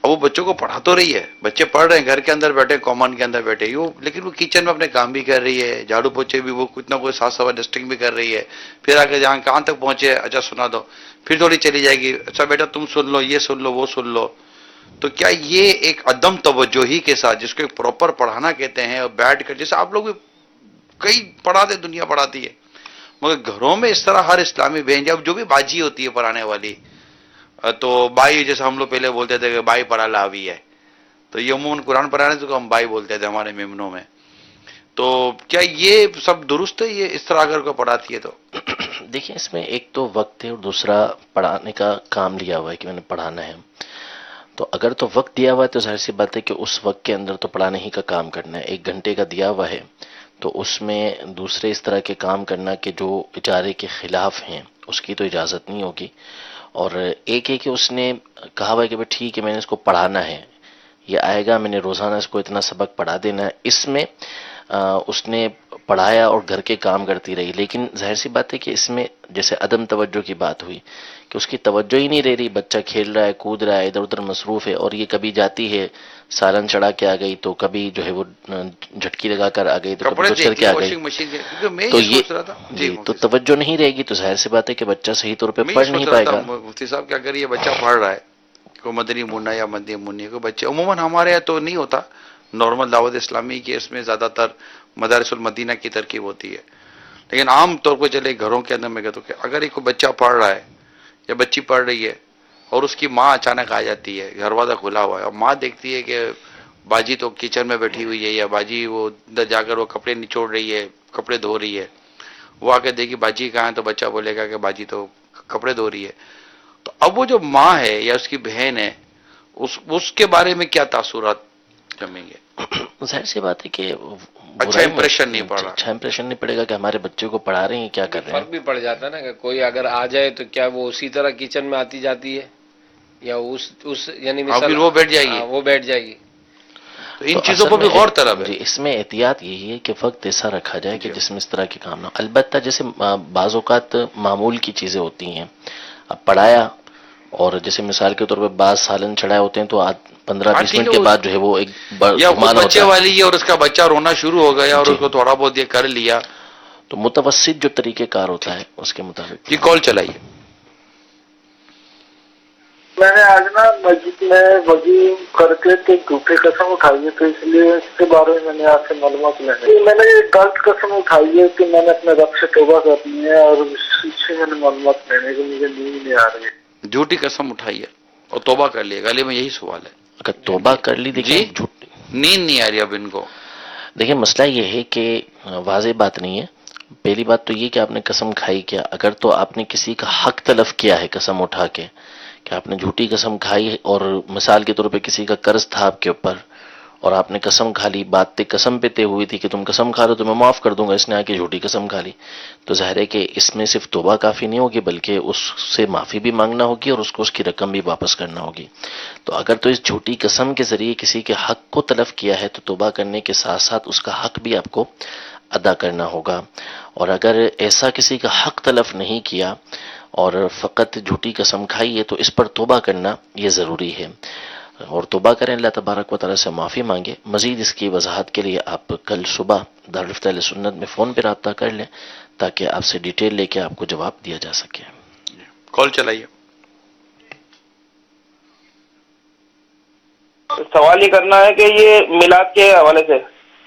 اب وہ بچوں کو پڑھا تو رہی ہے، بچے پڑھ رہے ہیں گھر کے اندر بیٹھے، کامن کے اندر بیٹھے، لیکن وہ کچن میں اپنے کام بھی کر رہی ہے، جھاڑو پوچھے بھی وہ کچھ نہ کوئی صاف صفائی ڈسٹنگ بھی کر رہی ہے، پھر آ کے جہاں کہاں تک پہنچے اچھا سنا دو، پھر تھوڑی چلی جائے گی، اچھا بیٹا تم سن لو، یہ سن لو، وہ سن لو۔ تو کیا یہ ایک عدم توجہی کے ساتھ، جس کو ایک پراپر پڑھانا کہتے ہیں، اور بیٹھ کر جیسے آپ لوگ بھی کئی پڑھاتے، دنیا پڑھاتی ہے، مگر گھروں میں اس طرح ہر اسلامی بہن جب جو بھی باجی ہوتی ہے پڑھانے والی، تو بائی جیسے ہم لوگ پہلے بولتے تھے کہ بائی پڑھا لاوی ہے، تو یہ عموماً قرآن پڑھانے سے ہم بائی بولتے تھے ہمارے ممنوں میں، تو کیا یہ سب درست ہے؟ یہ اس طرح اگر کوئی پڑھاتی ہے تو دیکھیں اس میں ایک تو وقت ہے اور دوسرا پڑھانے کا کام لیا ہوا ہے کہ میں نے پڑھانا ہے، تو اگر تو وقت دیا ہوا ہے تو ظاہر سی بات ہے کہ اس وقت کے اندر تو پڑھانے ہی کا کام کرنا ہے، 1 گھنٹے کا دیا ہوا ہے تو اس میں دوسرے اس طرح کے کام کرنا کہ جو اجارے کے خلاف ہیں اس کی تو اجازت نہیں ہوگی۔ اور ایک ہے کہ اس نے کہا ہوا ہے کہ بھئی ٹھیک ہے میں نے اس کو پڑھانا ہے، یہ آئے گا میں نے روزانہ اس کو اتنا سبق پڑھا دینا ہے، اس میں اس نے پڑھایا اور گھر کے کام کرتی رہی، لیکن ظاہر سی بات ہے کہ اس میں جیسے عدم توجہ کی بات ہوئی کہ اس کی توجہ ہی نہیں رہ رہی، بچہ کھیل رہا ہے، کود رہا ہے، ادھر ادھر مصروف ہے، اور یہ کبھی جاتی ہے سالن چڑھا کے آ گئی، تو کبھی جو ہے وہ جھٹکی لگا کر آ گئی، تو کبھی کپڑے کچھ کر دیکھتی کے ہے آ گئی، واشنگ مشین کے، کیونکہ میں تو یہ یہ سوچ رہا تھا جی مفتی تو صاحب، توجہ نہیں رہے گی تو ظاہر سی بات ہے کہ بچہ صحیح طور پہ میں یہ پڑھ نہیں سوچ رہا پائے تھا گا۔ مفتی صاحب کہ اگر یہ بچہ پڑھ رہا ہے کوئی مدنی منہ یا مدنی منی کوئی بچے، عموماً ہمارے یہاں تو نہیں ہوتا، نارمل دعوت اسلامی کی اس میں زیادہ تر مدارس المدینہ کی ترکیب ہوتی ہے، لیکن عام طور پہ چلے گھروں کے اندر میں کہتا ہوں کہ اگر ایک بچہ پڑھ رہا ہے یا بچی پڑھ رہی ہے اور اس کی ماں اچانک آ جاتی ہے، دروازہ کھلا ہوا ہے اور ماں دیکھتی ہے کہ باجی تو کچن میں بیٹھی ہوئی ہے، یا باجی وہ اندر جا کر وہ کپڑے نچوڑ رہی ہے، کپڑے دھو رہی ہے، وہ آ کے دیکھی باجی کہاں ہے تو بچہ بولے گا کہ باجی تو کپڑے دھو رہی ہے، تو اب وہ جو ماں ہے یا اس کی بہن ہے اس کے بارے میں کیا تاثرات جمیں گے؟ ظاہر سی بات ہے کہ اچھا برائی میں امپریشن نہیں پڑ رہا، اچھا امپریشن نہیں پڑے گا کہ ہمارے بچے کو پڑھا رہے ہیں کیا کر رہے ہیں۔ فرق بھی پڑ جاتا ہے نا کہ کوئی اگر آ جائے تو کیا وہ اسی طرح کچن میں آتی جاتی ہے، یا اس یعنی اور مثال پھر وہ بیٹھ جائے گی، وہ بیٹھ جائے گی۔ تو ان تو چیزوں اصل پر بھی میں غور طلب ہے۔ جی اس میں احتیاط یہی ہے کہ وقت ایسا رکھا جائے کہ جی جس میں اس طرح کے کام نہ ہو۔ البتہ جیسے بعض اوقات معمول کی چیزیں ہوتی ہیں، اب پڑھایا اور جیسے مثال کے طور پہ بعض سالن چڑھائے ہوتے ہیں تو 15-20 منٹ کے بعد جو ہے وہ ایک یا خود گھمانا بچے ہوتا ہے والی ہے اور اس کا بچہ رونا شروع ہو گیا اور جی، اس کو تھوڑا بہت یہ کر لیا۔ تو متوسط جو طریقہ کار ہوتا ہے اس کے مطابق۔ جی کال چلائیے۔ میں نے آج نا مسجد میں وضو کر کے جھوٹی قسم اٹھائی ہے، تو اس لیے اس کے بارے میں نے آپ سے معلومات لینی ہے۔ میں نے ایک غلط قسم اٹھائی ہے کہ میں نے اپنے رب سے توبہ کرنی ہے، اور اس سے میں نے معلومات لینے کی مجھے نیند نہیں آ رہی ہے۔ جھوٹی قسم اٹھائی ہے اور توبہ کر لیے، گلے میں یہی سوال ہے۔ اگر توبہ کر لی دیکھیں جی جھوٹ، نیند نہیں آ رہی اب ان کو۔ دیکھیں مسئلہ یہ ہے کہ واضح بات نہیں ہے۔ پہلی بات تو یہ کہ آپ نے قسم کھائی کیا، اگر تو آپ نے کسی کا حق تلف کیا ہے قسم اٹھا کے کہ آپ نے جھوٹی قسم کھائی، اور مثال کے طور پہ کسی کا قرض تھا آپ کے اوپر اور آپ نے قسم کھا لی، بات قسم پہ طے ہوئی تھی کہ تم قسم کھا لو تو میں معاف کر دوں گا، اس نے آ کے جھوٹی قسم کھا لی، تو ظاہر ہے کہ اس میں صرف توبہ کافی نہیں ہوگی بلکہ اس سے معافی بھی مانگنا ہوگی اور اس کو اس کی رقم بھی واپس کرنا ہوگی۔ تو اگر تو اس جھوٹی قسم کے ذریعے کسی کے حق کو تلف کیا ہے تو توبہ کرنے کے ساتھ ساتھ اس کا حق بھی آپ کو ادا کرنا ہوگا، اور اگر ایسا کسی کا حق تلف نہیں کیا اور فقط جھوٹی قسم کھائی ہے تو اس پر توبہ کرنا یہ ضروری ہے، اور توبہ کریں، اللہ تبارک و تعالیٰ سے معافی مانگے۔ مزید اس کی وضاحت کے لیے آپ کل صبح دارالفتہ اہل سنت میں فون پہ رابطہ کر لیں تاکہ آپ سے ڈیٹیل لے کے آپ کو جواب دیا جا سکے۔ کال چلائیے۔ سوال یہ کرنا ہے کہ یہ میلاد کے حوالے سے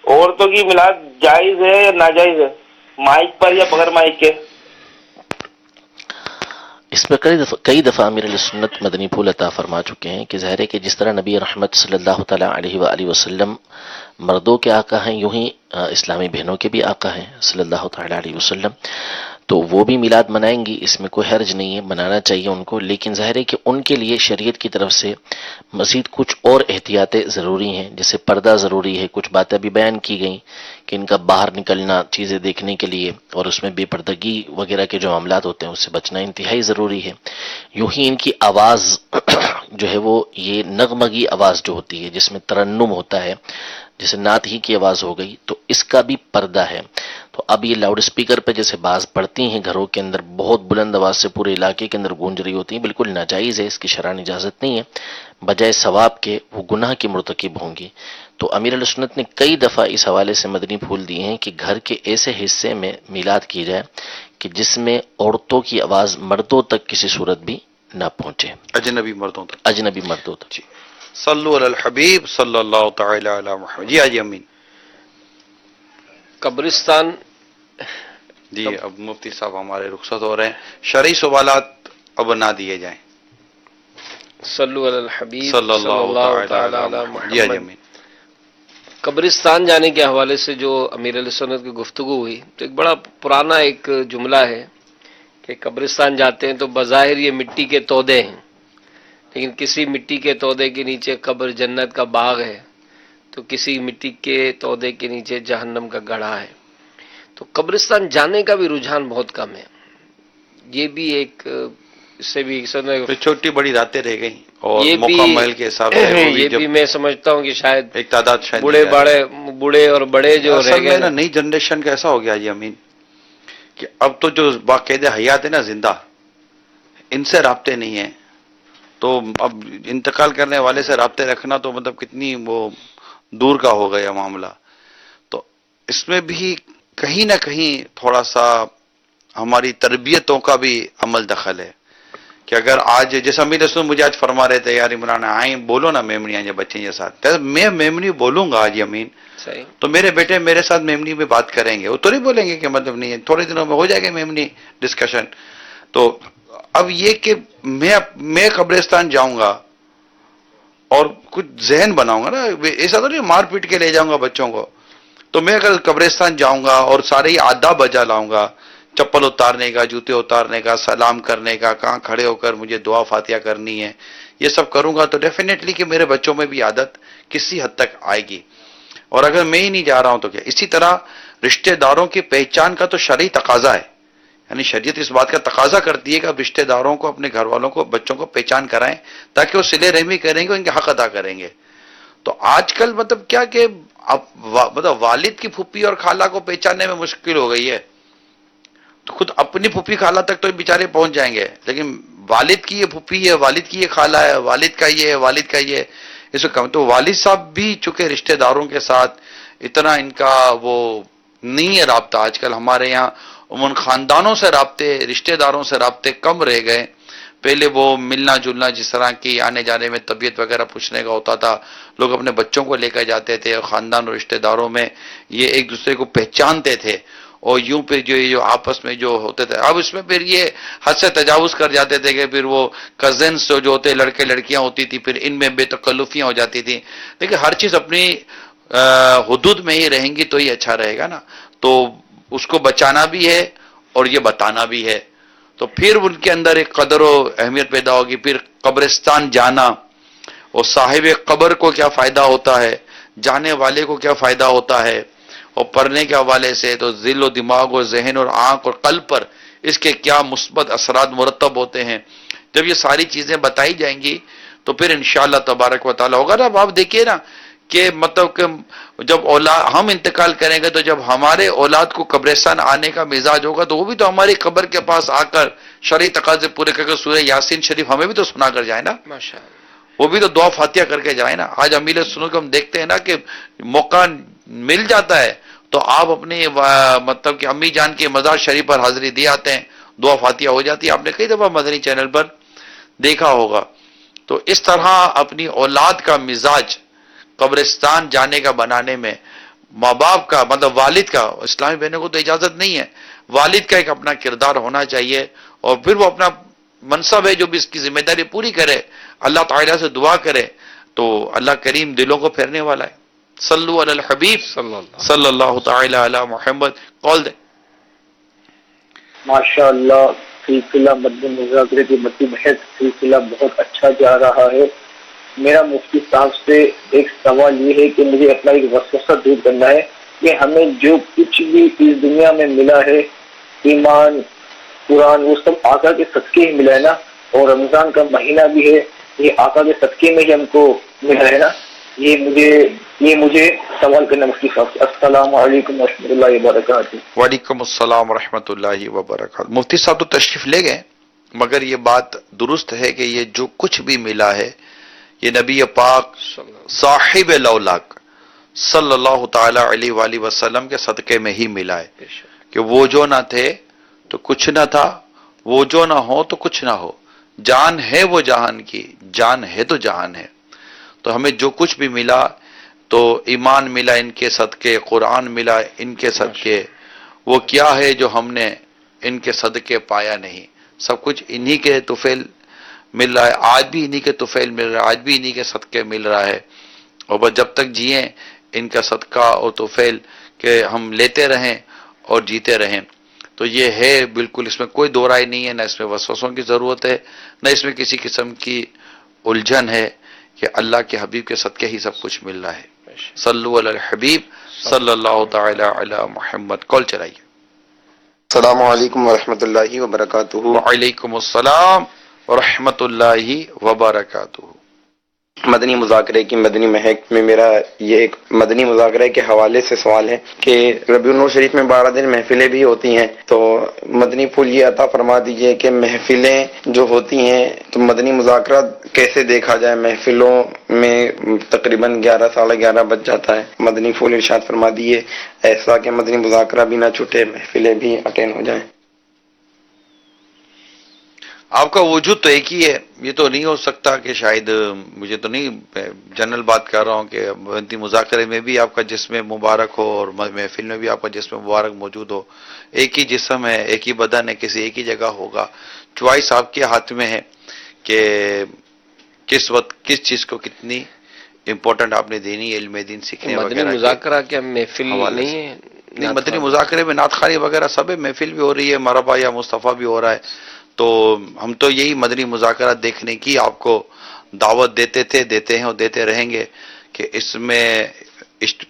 عورتوں کی میلاد جائز ہے یا ناجائز ہے، مائک پر یا بغیر مائک کے؟ اس پہ کئی دفعہ امیر علیہ سنت مدنی پھول عطا فرما چکے ہیں کہ ظاہر ہے کہ جس طرح نبی رحمت صلی اللہ تعالیٰ علیہ وآلہ وسلم مردوں کے آقا ہیں، یوں ہی اسلامی بہنوں کے بھی آقا ہیں صلی اللہ تعالیٰ علیہ وسلم، تو وہ بھی میلاد منائیں گی، اس میں کوئی حرج نہیں ہے، منانا چاہیے ان کو، لیکن ظاہر ہے کہ ان کے لیے شریعت کی طرف سے مزید کچھ اور احتیاطیں ضروری ہیں، جیسے پردہ ضروری ہے، کچھ باتیں بھی بیان کی گئیں کہ ان کا باہر نکلنا چیزیں دیکھنے کے لیے اور اس میں بے پردگی وغیرہ کے جو معاملات ہوتے ہیں اس سے بچنا انتہائی ضروری ہے۔ یوں ہی ان کی آواز جو ہے وہ یہ نغمگی آواز جو ہوتی ہے جس میں ترنم ہوتا ہے، جیسے نعت ہی کی آواز ہو گئی، تو اس کا بھی پردہ ہے۔ تو اب یہ لاؤڈ سپیکر پہ جیسے باز پڑتی ہیں گھروں کے اندر، بہت بلند آواز سے پورے علاقے کے اندر گونج رہی ہوتی ہیں، بالکل ناجائز ہے، اس کی شرعاً اجازت نہیں ہے، بجائے ثواب کے وہ گناہ کی مرتکب ہوں گی۔ تو امیر اہل سنت نے کئی دفعہ اس حوالے سے مدنی پھول دیے ہیں کہ گھر کے ایسے حصے میں میلاد کی جائے کہ جس میں عورتوں کی آواز مردوں تک کسی صورت بھی نہ پہنچے، اجنبی مردوں تک، اجنبی مردوں تک۔ جی صلو علی الحبیب صلی اللہ تعالی علی محمد۔ جی حاجی امین قبرستان جی اب مفتی صاحب ہمارے رخصت ہو رہے ہیں، شرعی سوالات اب نہ دیے جائیں۔ صلو علی الحبیب صلی اللہ تعالی علی جی حاجی محمد۔ امین قبرستان جانے کے حوالے سے جو امیر علیہ سنت کی گفتگو ہوئی تو ایک بڑا پرانا ایک جملہ ہے کہ قبرستان جاتے ہیں تو بظاہر یہ مٹی کے تودے ہیں، لیکن کسی مٹی کے تودے کے نیچے قبر جنت کا باغ ہے، تو کسی مٹی کے تودے کے نیچے جہنم کا گڑھا ہے۔ تو قبرستان جانے کا بھی رجحان بہت کم ہے۔ یہ بھی ایک اس سے بھی پھر چھوٹی بڑی راتیں رہ گئیں اور یہ بھی موقع محل کے حساب سے وہ بھی یہ جب بھی میں سمجھتا ہوں کہ شاید ایک تعداد شاید بوڑھے اور بڑے جو رہ اصل گئے میں نا نئی جنریشن کا ایسا ہو گیا جی امین کہ اب تو جو باقاعدہ حیات ہے نا زندہ، ان سے رابطے نہیں ہیں، تو اب انتقال کرنے والے سے رابطے رکھنا تو مطلب کتنی وہ دور کا ہو گیا معاملہ۔ تو اس میں بھی کہیں نہ کہیں تھوڑا سا ہماری تربیتوں کا بھی عمل دخل ہے کہ اگر آج جیسا امیر رسول مجھے آج فرما رہے تھے یار عمران آئیں بولو نا میمنیاں جب بچے کے ساتھ، میں میمنی بولوں گا آج امین صحیح، تو میرے بیٹے میرے ساتھ میمنی میں بات کریں گے، وہ تو نہیں بولیں گے کہ مطلب نہیں ہے، تھوڑے دنوں میں ہو جائے گا میمنی ڈسکشن۔ تو اب یہ کہ میں قبرستان جاؤں گا اور کچھ ذہن بناؤں گا نا، ایسا تو نہیں مار پیٹ کے لے جاؤں گا بچوں کو، تو میں اگر قبرستان جاؤں گا اور سارے ہی آداب بجا لاؤں گا، چپل اتارنے کا، جوتے اتارنے کا، سلام کرنے کا، کہاں کھڑے ہو کر مجھے دعا فاتحہ کرنی ہے، یہ سب کروں گا تو ڈیفینیٹلی کہ میرے بچوں میں بھی عادت کسی حد تک آئے گی۔ اور اگر میں ہی نہیں جا رہا ہوں تو کیا؟ اسی طرح رشتہ داروں کی پہچان کا تو شرعی تقاضا ہے، یعنی شریعت اس بات کا تقاضا کرتی ہے کہ آپ رشتہ داروں کو، اپنے گھر والوں کو، بچوں کو پہچان کرائیں تاکہ وہ صلہ رحمی کریں گے، ان کے حق ادا کریں گے۔ تو آج کل مطلب کیا کہ اب مطلب والد کی پھوپھی اور خالہ کو پہچاننے میں مشکل ہو گئی ہے، تو خود اپنی پھوپھی خالہ تک تو بیچارے پہنچ جائیں گے، لیکن والد کی یہ پھوپھی ہے، والد کی یہ خالہ ہے، والد کا یہ ہے، والد کا یہ ہے، اس کو کم۔ تو والد صاحب بھی چونکہ رشتہ داروں کے ساتھ اتنا ان کا وہ نہیں ہے رابطہ، آج کل ہمارے یہاں عموماً خاندانوں سے رابطے، رشتہ داروں سے رابطے کم رہ گئے۔ پہلے وہ ملنا جلنا جس طرح کی آنے جانے میں طبیعت وغیرہ پوچھنے کا ہوتا تھا، لوگ اپنے بچوں کو لے کر جاتے تھے، اور خاندان اور رشتہ داروں میں یہ ایک دوسرے کو پہچانتے تھے، اور یوں پھر جو آپس میں جو ہوتے تھے، اب اس میں پھر یہ حد سے تجاوز کر جاتے تھے کہ پھر وہ کزنس جو ہوتے لڑکے لڑکیاں ہوتی تھی، پھر ان میں بے تکلفیاں ہو جاتی تھی۔ لیکن ہر چیز اپنی حدود میں ہی رہیں گی تو ہی اچھا رہے گا نا، تو اس کو بچانا بھی ہے اور یہ بتانا بھی ہے، تو پھر ان کے اندر ایک قدر و اہمیت پیدا ہوگی۔ پھر قبرستان جانا اور صاحب قبر کو کیا فائدہ ہوتا ہے، جانے والے کو کیا فائدہ ہوتا ہے، اور پڑھنے کے حوالے سے تو دل و دماغ اور ذہن اور آنکھ اور قلب پر اس کے کیا مثبت اثرات مرتب ہوتے ہیں، جب یہ ساری چیزیں بتائی جائیں گی تو پھر انشاءاللہ تبارک و تعالی ہوگا نا۔ اب آپ دیکھیے نا کہ مطلب کہ جب ہم انتقال کریں گے تو جب ہمارے اولاد کو قبرستان آنے کا مزاج ہوگا تو وہ بھی تو ہماری قبر کے پاس آ کر شرعی تقاضے پورے کر کے سورہ یاسین شریف ہمیں بھی تو سنا کر جائے نا، ماشاءاللہ، وہ بھی تو دعا فاتحہ کر کے جائے نا۔ آج امیل سنو کہ ہم دیکھتے ہیں نا کہ موقع مل جاتا ہے تو آپ اپنی مطلب کہ امی جان کے مزار شریف پر حاضری دے آتے ہیں، دعا فاتحہ ہو جاتی ہے، آپ نے کئی دفعہ مدنی چینل پر دیکھا ہوگا۔ تو اس طرح اپنی اولاد کا مزاج قبرستان جانے کا بنانے میں ماں باپ کا مطلب والد کا، اسلامی بہنوں کو تو اجازت نہیں ہے، والد کا ایک اپنا کردار ہونا چاہیے، اور پھر وہ اپنا منصب ہے جو بھی اس کی ذمہ داری پوری کرے، اللہ تعالیٰ سے دعا کرے تو اللہ کریم دلوں کو پھیرنے والا ہے۔ صلو علی الحبیب صلی اللہ تعالی علی محمد۔ کال دیں ماشاء اللہ سلسلہ مدنی مذاکرے کی مدنی بحث سلسلہ بہت اچھا جا رہا ہے. میرا مفتی صاحب سے ایک سوال یہ ہے کہ مجھے اپنا ایک وسوسہ دور کرنا ہے کہ ہمیں جو کچھ بھی اس دنیا میں ملا ہے، ایمان، قرآن، وہ سب آقا کے صدقے ہی ملا ہے نا، اور رمضان کا مہینہ بھی ہے، یہ آقا کے صدقے میں ہی ہم کو ملا ہے نا. یہ مجھے سوال کرنا مفتی صاحب سے. السلام علیکم ورحمۃ اللہ وبرکاتہ. وعلیکم السلام ورحمۃ اللہ وبرکاتہ. مفتی صاحب تو تشریف لے گئے، مگر یہ بات درست ہے کہ یہ جو کچھ بھی ملا ہے یہ نبی پاک صاحب لولاک صلی اللہ تعالی علیہ وآلہ وسلم کے صدقے میں ہی ملا ہے. کہ وہ جو نہ تھے تو کچھ نہ تھا، وہ جو نہ ہو تو کچھ نہ ہو. جان ہے وہ جہان کی، جان ہے تو جہان ہے. تو ہمیں جو کچھ بھی ملا تو ایمان ملا ان کے صدقے، قرآن ملا ان کے صدقے. وہ کیا ہے جو ہم نے ان کے صدقے پایا نہیں؟ سب کچھ انہی کے طفیل مل رہا ہے. آج بھی انہی کے طفیل مل رہا ہے، آج بھی انہی کے صدقے مل رہا ہے. اور بس جب تک جئیں ان کا صدقہ اور طفیل کہ ہم لیتے رہیں اور جیتے رہیں. تو یہ ہے بالکل، اس میں کوئی دو رائے نہیں ہے، نہ اس میں وسوسوں کی ضرورت ہے، نہ اس میں کسی قسم کی الجھن ہے کہ اللہ کے حبیب کے صدقے ہی سب کچھ مل رہا ہے. صلو علی الحبیب صلی اللہ تعالی علی محمد. کال چلائیے. السلام علیکم ورحمۃ اللہ وبرکاتہ. وعلیکم السلام ورحمۃ اللہ وبرکاتہ. مدنی مذاکرے کی مدنی مہک میں میرا یہ ایک مدنی مذاکرے کے حوالے سے سوال ہے کہ ربیع النور شریف میں 12 دن محفلیں بھی ہوتی ہیں، تو مدنی پھول یہ عطا فرما دیجئے کہ محفلیں جو ہوتی ہیں تو مدنی مذاکرہ کیسے دیکھا جائے؟ محفلوں میں تقریباً 11 ساڑھے 11 بج جاتا ہے. مدنی پھول ارشاد فرما دیجئے ایسا کہ مدنی مذاکرہ بھی نہ چھوٹے، محفلیں بھی اٹینڈ ہو جائیں. آپ کا وجود تو ایک ہی ہے، یہ تو نہیں ہو سکتا کہ شاید، مجھے تو نہیں، جنرل بات کر رہا ہوں کہ مدنی مذاکرے میں بھی آپ کا جسم مبارک ہو اور محفل میں بھی آپ کا جسم مبارک موجود ہو. ایک ہی جسم ہے، ایک ہی بدن ہے، کسی ایک ہی جگہ ہوگا. چوائس آپ کے ہاتھ میں ہے کہ کس وقت کس چیز کو کتنی امپورٹنٹ آپ نے دینی ہے، علم دین سیکھنے وغیرہ. مدنی مذاکرہ کیا محفل نہیں ہے؟ نہیں، مدنی مذاکرے میں نعت خوانی وغیرہ سب ہے، محفل بھی ہو رہی ہے، مرحبا یا مصطفیٰ بھی ہو رہا ہے. تو ہم تو یہی مدنی مذاکرہ دیکھنے کی آپ کو دعوت دیتے ہیں اور دیتے رہیں گے کہ اس میں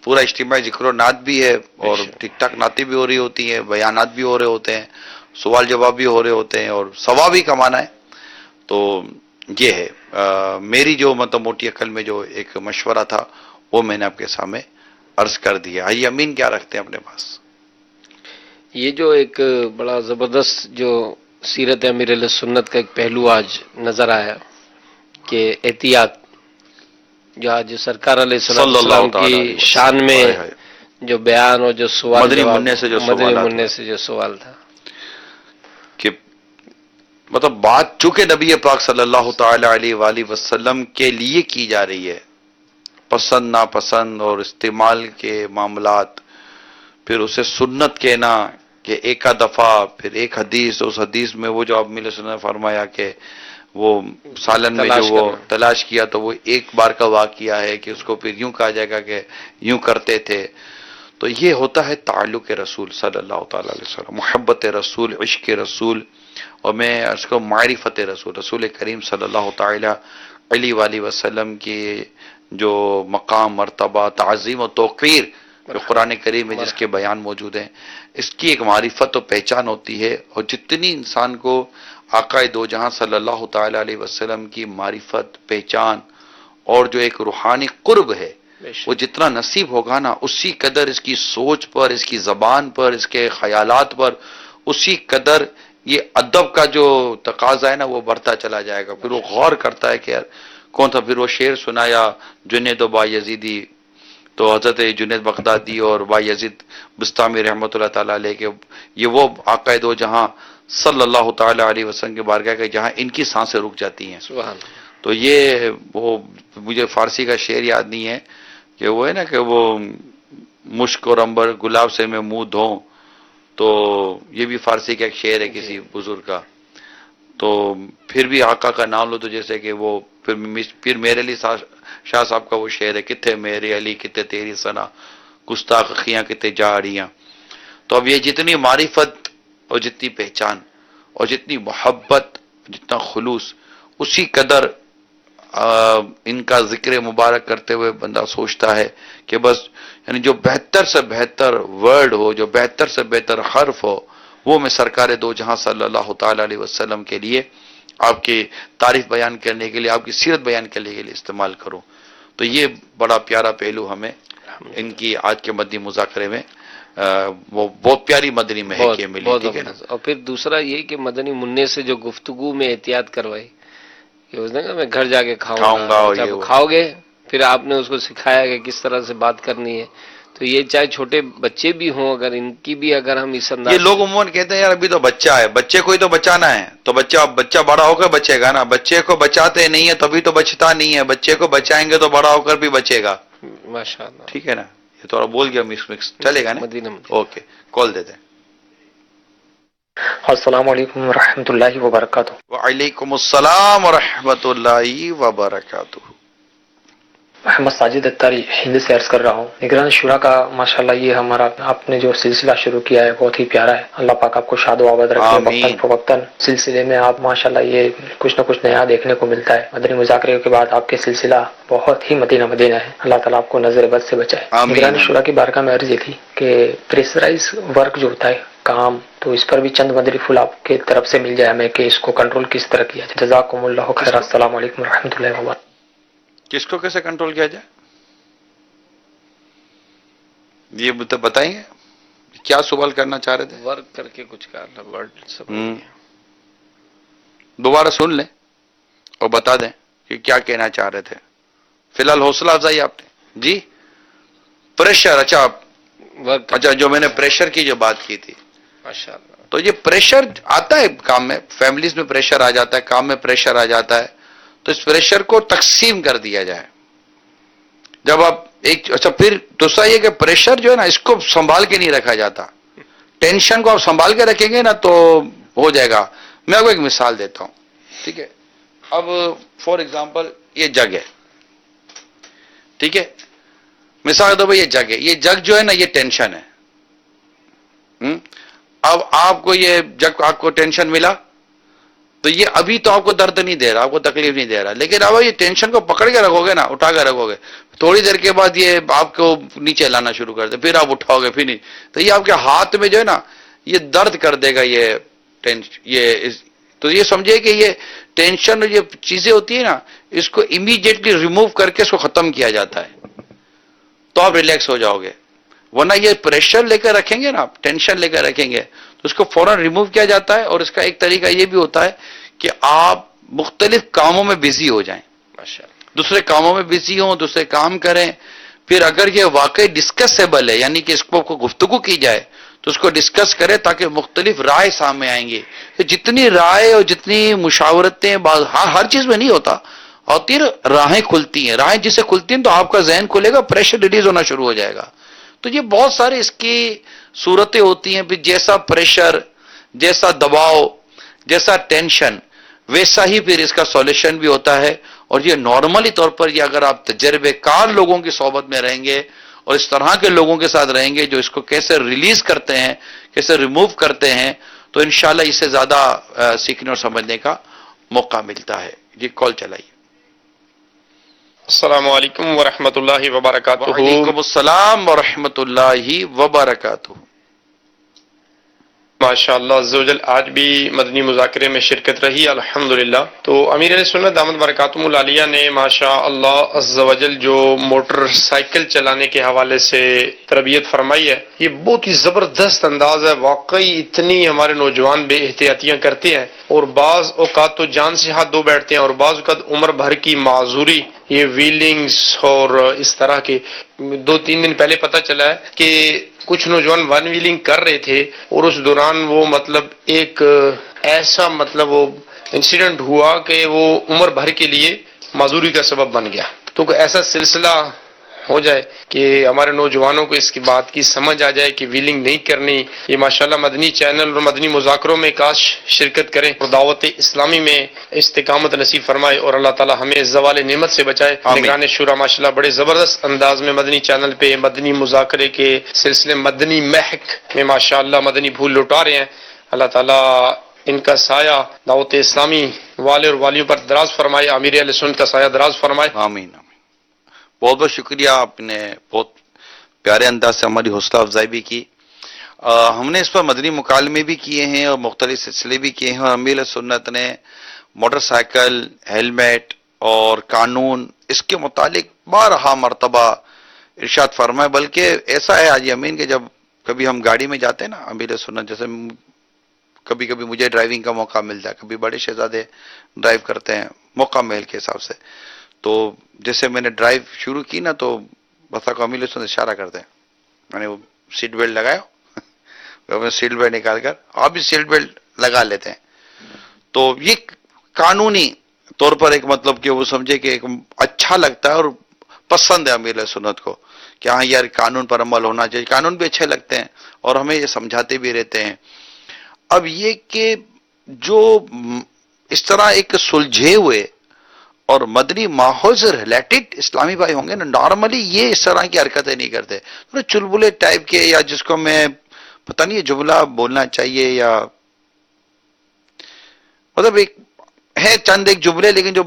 پورا اجتماعی ذکر و نعت بھی ہے اور ٹک ٹاک نعتیں بھی ہو رہی ہوتی ہیں، بیانات بھی ہو رہے ہوتے ہیں، سوال جواب بھی ہو رہے ہوتے ہیں اور ثواب بھی کمانا ہے. تو یہ ہے میری جو مطلب موٹی عقل میں جو ایک مشورہ تھا وہ میں نے آپ کے سامنے عرض کر دیا. آئیے امین کیا رکھتے ہیں اپنے پاس؟ یہ جو ایک بڑا زبردست جو سیرت امیر علیہ سنت کا ایک پہلو آج نظر آیا کہ احتیاط، جو آج سرکار علیہ السلام کی شان میں جو بیان اور جو سوال مدنی منع سے جو سوال تھا کہ مطلب بات چونکہ نبی پاک صلی اللہ تعالی علیہ وآلہ وسلم کے لیے کی جا رہی ہے، پسند ناپسند اور استعمال کے معاملات، پھر اسے سنت کہنا کہ ایک دفعہ، پھر ایک حدیث، اس حدیث میں وہ جو اب مل نے فرمایا کہ وہ سالن میں جو وہ تلاش کیا تو وہ ایک بار کا واقعہ ہے کہ اس کو پھر یوں کہا جائے گا کہ یوں کرتے تھے. تو یہ ہوتا ہے تعلق رسول صلی اللہ تعالی علیہ وسلم، محبت رسول، عشق رسول، اور میں اس کو معرفت رسول کریم صلی اللہ تعالی علیہ وآلہ وسلم کی جو مقام، مرتبہ، تعظیم و توقیر جو قرآن کریم میں جس کے بیان موجود ہیں، اس کی ایک معرفت و پہچان ہوتی ہے. اور جتنی انسان کو آقا دو جہاں صلی اللہ تعالی علیہ وسلم کی معرفت، پہچان اور جو ایک روحانی قرب ہے وہ جتنا نصیب ہوگا نا، اسی قدر اس کی سوچ پر، اس کی زبان پر، اس کے خیالات پر، اسی قدر یہ ادب کا جو تقاضا ہے نا وہ بڑھتا چلا جائے گا. پھر وہ غور کرتا ہے کہ یار کون تھا، پھر وہ شعر سنایا جنید و با یزیدی، تو حضرت جنید بغدادی اور با یزید بستامی رحمۃ اللہ تعالیٰ علیہ کے یہ وہ آقا دو جہاں صلی اللہ تعالی علیہ وسلم کے بارگاہ کے جہاں ان کی سانسیں رک جاتی ہیں. تو یہ وہ مجھے فارسی کا شعر یاد نہیں ہے کہ وہ ہے نا کہ وہ مشک اور عنبر گلاب سے میں منہ دھوں، تو یہ بھی فارسی کا ایک شعر ہے کسی بزرگ کا. تو پھر بھی آقا کا نام لو تو جیسے کہ وہ پھر میرے لیے شاہ صاحب کا وہ شعر ہے، کتنے میرے علی کتنے تیری ثنا، گستاخیاں کتنے جاڑیاں. تو اب یہ جتنی معرفت اور جتنی پہچان اور جتنی محبت، جتنا خلوص، اسی قدر ان کا ذکر مبارک کرتے ہوئے بندہ سوچتا ہے کہ بس یعنی جو بہتر سے بہتر ورڈ ہو، جو بہتر سے بہتر حرف ہو، وہ میں سرکار دو جہاں صلی اللہ تعالی علیہ وسلم کے لیے، آپ کی تعریف بیان کرنے کے لیے، آپ کی سیرت بیان کرنے کے لیے استعمال کروں. تو یہ بڑا پیارا پہلو ہمیں ان کی آج کے مدنی مذاکرے میں وہ بہت پیاری مدنی مہک یہ ملی. ٹھیک ہے نا. اور پھر دوسرا یہ کہ مدنی منع سے جو گفتگو میں احتیاط کروائی کہ اس نے کہا میں گھر جا کے کھاؤں گا، جب کھاؤ گے پھر آپ نے اس کو سکھایا کہ کس طرح سے بات کرنی ہے. تو یہ چاہے چھوٹے بچے بھی ہوں، اگر ان کی بھی اگر ہم اس انداز، یہ لوگ عموماً کہتے ہیں یار ابھی تو بچہ ہے، بچے کو ہی تو بچانا ہے، تو بچہ بڑا ہو کر بچے گا نا. بچے کو بچاتے نہیں ہے تبھی تو بچتا نہیں ہے، بچے کو بچائیں گے تو بڑا ہو کر بھی بچے گا. ماشاءاللہ. ٹھیک ہے نا. یہ تھوڑا بول گیا مکس چلے گا نا. اوکے کال دیتے ہیں. السلام علیکم ورحمۃ اللہ وبرکاتہ. وعلیکم السلام ورحمۃ اللہ وبرکاتہ. محمد ساجد اتاری ہند سے عرض کر رہا ہوں. نگران شورا کا ماشاءاللہ یہ ہمارا آپ نے جو سلسلہ شروع کیا ہے بہت ہی پیارا ہے. اللہ پاک آپ کو شاد و آباد رکھے. وقتاً فوقتاً سلسلے میں آپ ماشاءاللہ یہ کچھ نہ کچھ نیا دیکھنے کو ملتا ہے. مدنی مذاکرے کے بعد آپ کے سلسلہ بہت ہی مدینہ مدینہ ہے. اللہ تعالیٰ آپ کو نظر بد سے بچائے. نگران شورا کی بارگاہ میں عرض یہ تھی کہ پریشرائز ورک جو ہوتا ہے کام، تو اس پر بھی چند مدری پھول آپ کے طرف سے مل جائے ہمیں کہ اس کو کنٹرول کس طرح کیا جائے. جزاکم اللہ خیر. السلام علیکم ورحمۃ اللہ وبرکاتہ. کس کو کیسے کنٹرول کیا جائے یہ بتائیں گے. کیا سوال کرنا چاہ رہے تھے؟ ورک کر کے کچھ کرنا ورڈ دوبارہ سن لیں اور بتا دیں کہ کیا کہنا چاہ رہے تھے. فی الحال حوصلہ افزائی آپ نے. جی پریشر. اچھا جو میں نے پریشر کی جو بات کی تھی، ماشاءاللہ. تو یہ پریشر آتا ہے کام میں، فیملیز میں پریشر آ جاتا ہے، کام میں پریشر آ جاتا ہے. تو اس پریشر کو تقسیم کر دیا جائے. جب آپ اچھا پھر دوسرا یہ کہ پریشر جو ہے نا اس کو سنبھال کے نہیں رکھا جاتا. ٹینشن کو آپ سنبھال کے رکھیں گے نا تو ہو جائے گا. میں آپ کو ایک مثال دیتا ہوں. ٹھیک ہے. اب فار ایگزامپل یہ جگ ہے. ٹھیک ہے. مثال دو بھائی یہ جگ ہے. یہ جگ جو ہے نا یہ ٹینشن ہے. اب آپ کو یہ جگ آپ کو ٹینشن ملا تو یہ ابھی تو آپ کو درد نہیں دے رہا، آپ کو تکلیف نہیں دے رہا، لیکن اب یہ ٹینشن کو پکڑ کے رکھو گے نا، اٹھا کے رکھو گے، تھوڑی دیر کے بعد یہ آپ کو نیچے لانا شروع کر دے، پھر آپ اٹھاؤ گے، پھر نہیں تو یہ آپ کے ہاتھ میں جو ہے نا یہ درد کر دے گا. تو یہ سمجھے کہ یہ ٹینشن یہ چیزیں ہوتی ہیں نا اس کو امیڈیٹلی ریموو کر کے اس کو ختم کیا جاتا ہے تو آپ ریلیکس ہو جاؤ گے. ورنہ یہ پریشر لے کر رکھیں گے نا آپ، ٹینشن لے کر رکھیں گے تو اس کو فوراً ریموو کیا جاتا ہے. اور اس کا ایک طریقہ یہ بھی ہوتا ہے کہ آپ مختلف کاموں میں بزی ہو جائیں، دوسرے کاموں میں بزی ہوں، دوسرے کام کریں. پھر اگر یہ واقعی ڈسکسیبل ہے یعنی کہ اس کو گفتگو کی جائے تو اس کو ڈسکس کرے تاکہ مختلف رائے سامنے آئیں گی. جتنی رائے اور جتنی مشاورتیں ہر چیز میں نہیں ہوتا ہوتی، راہیں کھلتی ہیں. راہیں جسے کھلتی ہیں تو آپ کا ذہن کھلے گا، پریشر ریلیز ہونا شروع ہو جائے گا. تو یہ بہت سارے اس کی صورتیں ہوتی ہیں. پھر جیسا پریشر، جیسا دباؤ، جیسا ٹینشن، ویسا ہی پھر اس کا سولوشن بھی ہوتا ہے. اور یہ نارملی طور پر یہ اگر آپ تجربے کار لوگوں کی صحبت میں رہیں گے اور اس طرح کے لوگوں کے ساتھ رہیں گے جو اس کو کیسے ریلیز کرتے ہیں، کیسے ریموو کرتے ہیں، تو انشاءاللہ اس سے زیادہ سیکھنے اور سمجھنے کا موقع ملتا ہے. جی کال چلائیے. السلام علیکم ورحمۃ اللہ وبرکاتہ. وعلیکم السلام ورحمۃ اللہ وبرکاتہ. ماشاءاللہ عزوجل آج بھی مدنی مذاکرے میں شرکت رہی الحمدللہ. تو امیر علیہ سنت دامت برکاتہم العالیہ نے ماشاءاللہ عز وجل جو موٹر سائیکل چلانے کے حوالے سے تربیت فرمائی ہے یہ بہت ہی زبردست انداز ہے. واقعی اتنی ہمارے نوجوان بے احتیاطیاں کرتے ہیں اور بعض اوقات تو جان سے ہاتھ دھو بیٹھتے ہیں اور بعض اوقات عمر بھر کی معذوری یہ ویلنگز اور اس طرح کے. 2-3 دن پہلے پتہ چلا ہے کہ کچھ نوجوان ون ویلنگ کر رہے تھے اور اس دوران وہ مطلب ایک ایسا مطلب وہ انسیڈنٹ ہوا کہ وہ عمر بھر کے لیے معذوری کا سبب بن گیا. تو ایسا سلسلہ ہو جائے کہ ہمارے نوجوانوں کو اس کی بات کی سمجھ آ جائے کہ ویلنگ نہیں کرنی. یہ ماشاءاللہ مدنی چینل اور مدنی مذاکروں میں کاش شرکت کریں اور دعوت اسلامی میں استقامت نصیب فرمائے اور اللہ تعالی ہمیں زوال نعمت سے بچائے. نگران شورا ماشاءاللہ بڑے زبردست انداز میں مدنی چینل پہ مدنی مذاکرے کے سلسلے مدنی مہک میں ماشاءاللہ مدنی پھول لٹا رہے ہیں. اللہ تعالیٰ ان کا سایہ دعوت اسلامی والے اور والیوں پر دراز فرمائے، امیر اہل سنت کا سایہ دراز فرمائے. آمین آمین. بہت بہت شکریہ، آپ نے بہت پیارے انداز سے ہماری حوصلہ افزائی بھی کی. ہم نے اس پر مدنی مکالمے بھی کیے ہیں اور مختلف سلسلے بھی کیے ہیں، اور امیر سنت نے موٹر سائیکل، ہیلمیٹ اور قانون اس کے متعلق بارہا مرتبہ ارشاد فرمائے. بلکہ ایسا ہے حاجی امین کہ جب کبھی ہم گاڑی میں جاتے ہیں نا امیر سنت، جیسے کبھی کبھی مجھے ڈرائیونگ کا موقع ملتا ہے، کبھی بڑے شہزادے ڈرائیو کرتے ہیں موقع محل کے حساب سے، تو جیسے میں نے ڈرائیو شروع کی نا تو بس امیر سنت اشارہ کرتے ہیں، میں نے وہ سیٹ بیلٹ لگایا، سیٹ بیلٹ نکال کر آپ بھی سیٹ بیلٹ لگا لیتے ہیں. تو یہ قانونی طور پر ایک مطلب کہ وہ سمجھے کہ ایک اچھا لگتا ہے اور پسند ہے امیر سنت کو کہ ہاں یار قانون پر عمل ہونا چاہیے. قانون بھی اچھے لگتے ہیں اور ہمیں یہ سمجھاتے بھی رہتے ہیں. اب یہ کہ جو اس طرح ایک سلجھے ہوئے اور مدنی ماحول سے ریلیٹڈ اسلامی بھائی ہوں گے نا، نارملی یہ اس طرح کی حرکتیں نہیں کرتے، چلبلے ٹائپ کے، یا جس کو میں پتہ نہیں جملہ بولنا چاہیے یا مطلب ایک ہے چند ایک جملے، لیکن جو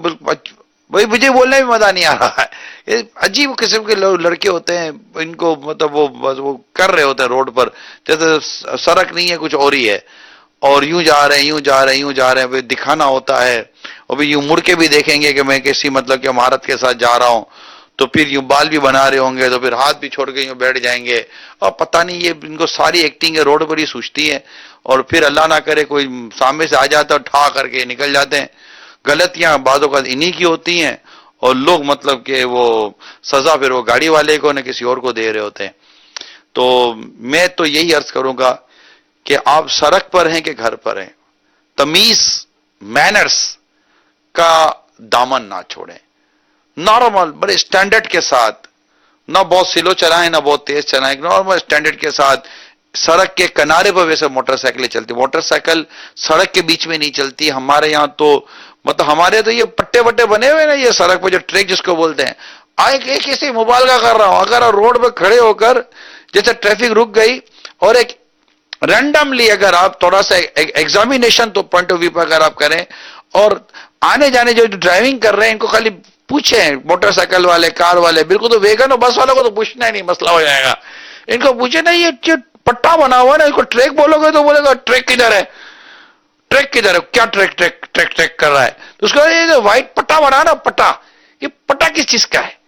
وہی مجھے بولنے میں مزہ نہیں آ رہا ہے. یہ عجیب قسم کے لڑکے ہوتے ہیں، ان کو مطلب وہ کر رہے ہوتے ہیں روڈ پر جیسے سڑک نہیں ہے کچھ اور ہی ہے، اور یوں جا رہے ہیں یوں جا رہے ہیں یوں جا رہے ہیں، دکھانا ہوتا ہے. اور بھی یوں مڑ کے بھی دیکھیں گے کہ میں کسی مطلب کہ مہارت کے ساتھ جا رہا ہوں، تو پھر یوں بال بھی بنا رہے ہوں گے، تو پھر ہاتھ بھی چھوڑ کے یوں بیٹھ جائیں گے. اور پتہ نہیں یہ ان کو ساری ایکٹنگ ہے روڈ پر ہی سوچتی ہے، اور پھر اللہ نہ کرے کوئی سامنے سے آ جاتا ہے ٹھا کر کے نکل جاتے ہیں. غلطیاں بعض اوقات انہی کی ہوتی ہیں، اور لوگ مطلب کہ وہ سزا پھر وہ گاڑی والے کو نہ کسی اور کو دے رہے ہوتے ہیں. تو میں تو یہی عرض کروں گا کہ آپ سڑک پر ہیں کہ گھر پر ہیں، تمیز مینرز کا دامن نہ چھوڑیں، نارمل بڑے اسٹینڈرڈ کے ساتھ، نہ بہت سلو چلائیں نہ بہت تیز چلائیں، نارمل اسٹینڈرڈ کے ساتھ. سڑک کے کنارے پر ویسے موٹر سائیکلیں چلتی، موٹر سائیکل سڑک کے بیچ میں نہیں چلتی. ہمارے یہاں تو مطلب ہمارے تو یہ پٹے وٹے بنے ہوئے نا یہ سڑک پہ جو ٹریک جس کو بولتے ہیں. ایک ایسے مبالغہ کر رہا ہوں، اگر روڈ پہ کھڑے ہو کر جیسے ٹریفک رک گئی اور ایک رینڈملی اگر آپ تھوڑا سا ایگزامینیشن تو پوائنٹ آف ویو پہ اگر آپ کریں، اور آنے جانے جو ڈرائیونگ کر رہے ہیں ان کو خالی پوچھیں، موٹر سائیکل والے کار والے بالکل تو ویگن اور بس والوں کو تو پوچھنا ہی نہیں، مسئلہ ہو جائے گا. ان کو پوچھے نا یہ پٹا بنا ہوا نا، اس کو ٹریک بولو گے تو بولے گا ٹریک کدھر ہے، ٹریک کدھر ہے، کیا ٹریک ٹریک ٹریک ٹریک کر رہا ہے. تو اس کو یہ وائٹ پٹا بنا نا، پٹا، یہ پٹا کس چیز کا ہے،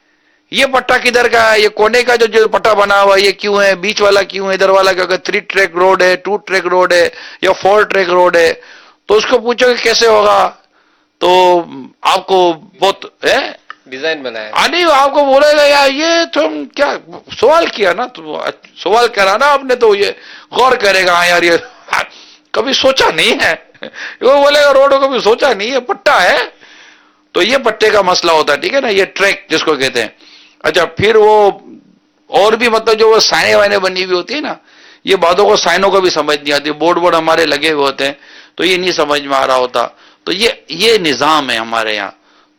یہ پٹا کدھر کا ہے، یہ کونے کا جو پٹا بنا ہوا یہ کیوں ہے، بیچ والا کیوں ہے، ادھر والا کیوں ہے، 3 ٹریک روڈ ہے، 2 ٹریک روڈ ہے یا 4 ٹریک روڈ ہے. تو اس کو پوچھو کہ کیسے ہوگا، تو آپ کو بہت ڈیزائن بنایا نہیں آپ کو بولے گا یار یہ تم کیا سوال کیا نا، تو سوال کرا نا آپ نے تو یہ غور کرے گا، ہاں یار یہ کبھی سوچا نہیں ہے، وہ بولے گا روڈ کو کبھی سوچا نہیں ہے، پٹا ہے. تو یہ پٹے کا مسئلہ ہوتا ہے، ٹھیک ہے نا، یہ ٹریک جس کو کہتے ہیں. اچھا پھر وہ اور بھی مطلب جو وہ سائنیں وائنیں بنی ہوئی ہوتی ہے نا، یہ باتوں کو سائنوں کو بھی سمجھ نہیں آتی، بورڈ ہمارے لگے ہوئے ہوتے ہیں تو یہ نہیں سمجھ میں آ رہا ہوتا. تو یہ نظام ہے ہمارے یہاں.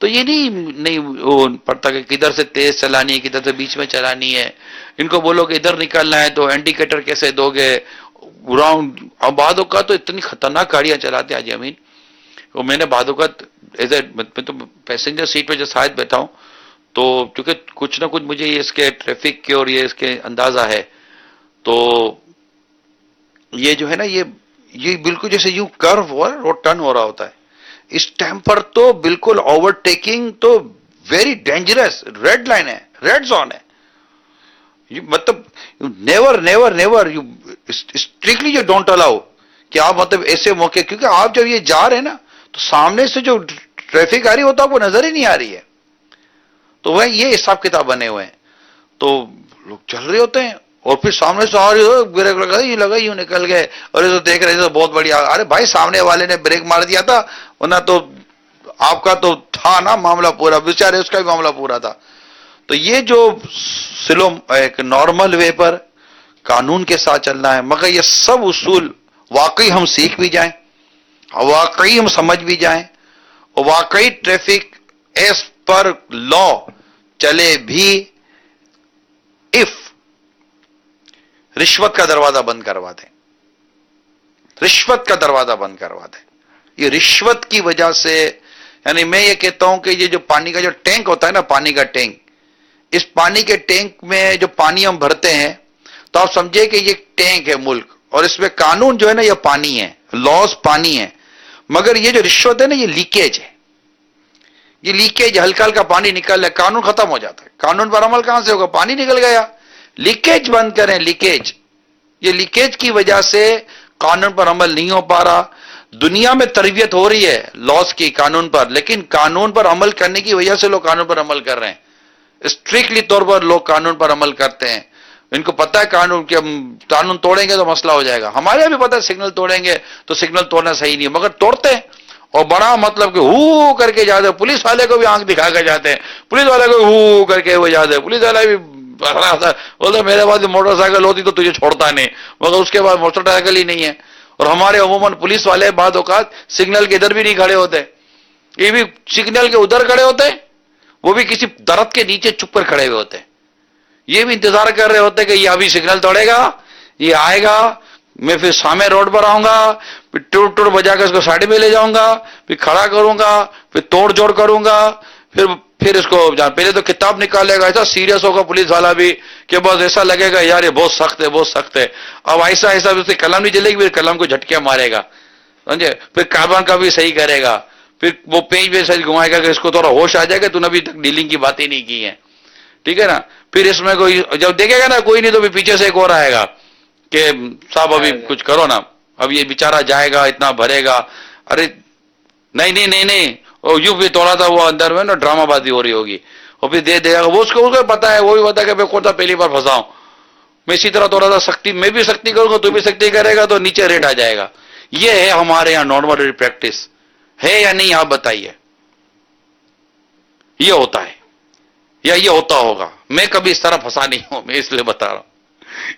تو یہ نہیں وہ پڑتا کہ کدھر سے تیز چلانی ہے کدھر سے بیچ میں چلانی ہے. ان کو بولو کہ ادھر نکلنا ہے تو انڈیکیٹر کیسے دو گے، راؤنڈ. اب بعد اوقات تو اتنی خطرناک گاڑیاں چلاتے ہیں حاجی امین، وہ میں نے بعد اوقات میں تو پیسنجر سیٹ پہ جو شاید بیٹھا ہوں، تو چونکہ کچھ نہ کچھ مجھے یہ اس کے ٹریفک کے اور یہ اس کے اندازہ ہے، تو یہ جو ہے نا یہ بالکل جیسے یوں کرو ہوا روڈ ٹرن ہو رہا ہوتا ہے، اس ٹائم پر تو بالکل اوورٹیکنگ تو ویری ڈینجرس، ریڈ لائن ہے، ریڈ زون ہے. مطلب never never never you strictly you don't allow کہ آپ مطلب ایسے موقع، کیونکہ آپ جب یہ جا رہے ہیں نا تو سامنے سے جو ٹریفک آ رہی ہوتا ہے وہ نظر ہی نہیں آ رہی ہے. تو وہ یہ حساب کتاب بنے ہوئے ہیں، تو لوگ چل رہے ہوتے ہیں اور پھر سامنے سے آ رہی ہو بریک لگا یوں نکل گئے، اور یہ تو دیکھ رہے تھے بہت بڑی، ارے بھائی سامنے والے نے بریک مار دیا تھا ورنہ تو آپ کا تو تھا نا معاملہ پورا، بیچارے اس کا بھی معاملہ پورا تھا. تو یہ جو سلو ایک نارمل وے پر قانون کے ساتھ چلنا ہے، مگر یہ سب اصول واقعی ہم سیکھ بھی جائیں، واقعی ہم سمجھ بھی جائیں، اور واقعی ٹریفک ایز پر لا چلے بھی، اف رشوت کا دروازہ بند کروا دیں. رشوت کا دروازہ بند کروا دیں. یہ رشوت کی وجہ سے، یعنی میں یہ کہتا ہوں کہ یہ جو پانی کا جو ٹینک ہوتا ہے نا، پانی کا ٹینک، اس پانی کے ٹینک میں جو پانی ہم بھرتے ہیں تو آپ سمجھے کہ یہ ٹینک ہے ملک، اور اس میں قانون جو ہے نا یہ پانی ہے، لاز پانی ہے، مگر یہ جو رشوت ہے نا یہ لیکیج ہے. یہ لیکیج، ہلکا ہلکا پانی نکل رہا ہے، قانون ختم ہو جاتا ہے. قانون پر عمل کہاں سے ہوگا؟ پانی نکل گیا. لیکیج بند کریں، لیکیج. یہ لیکیج کی وجہ سے قانون پر عمل نہیں ہو پا رہا. دنیا میں تربیت ہو رہی ہے لاس کی، قانون پر، لیکن قانون پر عمل کرنے کی وجہ سے لوگ قانون پر عمل کر رہے ہیں. اسٹرکٹلی طور پر لوگ قانون پر عمل کرتے ہیں. ان کو پتہ ہے قانون کہ ہم قانون توڑیں گے تو مسئلہ ہو جائے گا. ہمارے یہاں بھی پتہ ہے سگنل توڑیں گے تو سگنل توڑنا صحیح نہیں ہے، مگر توڑتے ہیں اور بڑا مطلب کہ ہو کر کے جاتے ہیں. پولیس والے کو بھی آنکھ دکھا کر جاتے ہیں، پولیس والے کو ہو کر کے وہ جاتے ہیں. پولیس والے بھی بولتے میرے پاس موٹر سائیکل ہوتی تو تجھے چھوڑتا نہیں، مگر اس کے بعد موٹر سائیکل ہی نہیں ہے. اور ہمارے عموماً پولیس والے بعض اوقات سگنل کے ادھر بھی نہیں کھڑے ہوتے، یہ بھی سگنل کے ادھر کھڑے ہوتے ہیں، وہ بھی کسی درخت کے نیچے چپ کر کھڑے ہوئے ہوتے ہیں. یہ بھی انتظار کر رہے ہوتے کہ یہ ابھی سگنل توڑے گا، یہ آئے گا، میں پھر سامنے روڈ پر آؤں گا، پھر ٹوٹ بجا کر اس کو سائڈ میں لے جاؤں گا، پھر کھڑا کروں گا، پھر توڑ جوڑ کروں گا، پھر اس کو پہلے تو کتاب نکالے گا، ایسا سیریس ہوگا پولیس والا بھی کہ بس ایسا لگے گا یار یہ بہت سخت ہے، بہت سخت ہے. اب ایسا ایسا اس سے قلم نہیں چلے گی، پھر قلم کو جھٹکے مارے گا، سمجھے. پھر کاربان کا بھی صحیح کرے گا، پھر وہ پیج بھی صحیح گھمائے گا کہ اس کو تھوڑا ہوش آ جائے گا، تو نے ابھی تک ڈیلنگ کی باتیں نہیں کی ہیں، ٹھیک ہے نا. پھر اس میں کوئی جب دیکھے گا نا کوئی نہیں تو پھر پیچھے سے ایک اور آئے گا کہ صاحب ابھی کچھ کرو نا، اب یہ بیچارہ جائے گا اتنا بھرے گا. ارے نہیں یوں بھی توڑا تھا، وہ اندر میں نا ڈرامہ بازی ہو رہی ہوگی، اور پھر دے دے گا. وہ اس کو پتا ہے، وہ بھی پتا ہے کہ میں کون سا پہلی بار پھنساؤں، میں اسی طرح توڑا تھا. سختی میں بھی سختی کروں گا، تو بھی سختی کرے گا، تو نیچے ریٹ آ جائے گا. یہ ہے ہمارے یہاں نارمل پریکٹس، ہے یا نہیں آپ بتائیے؟ یہ ہوتا ہے یا یہ ہوتا ہوگا؟ میں کبھی اس طرح پھنسا نہیں ہوں، میں اس لیے بتا رہا ہوں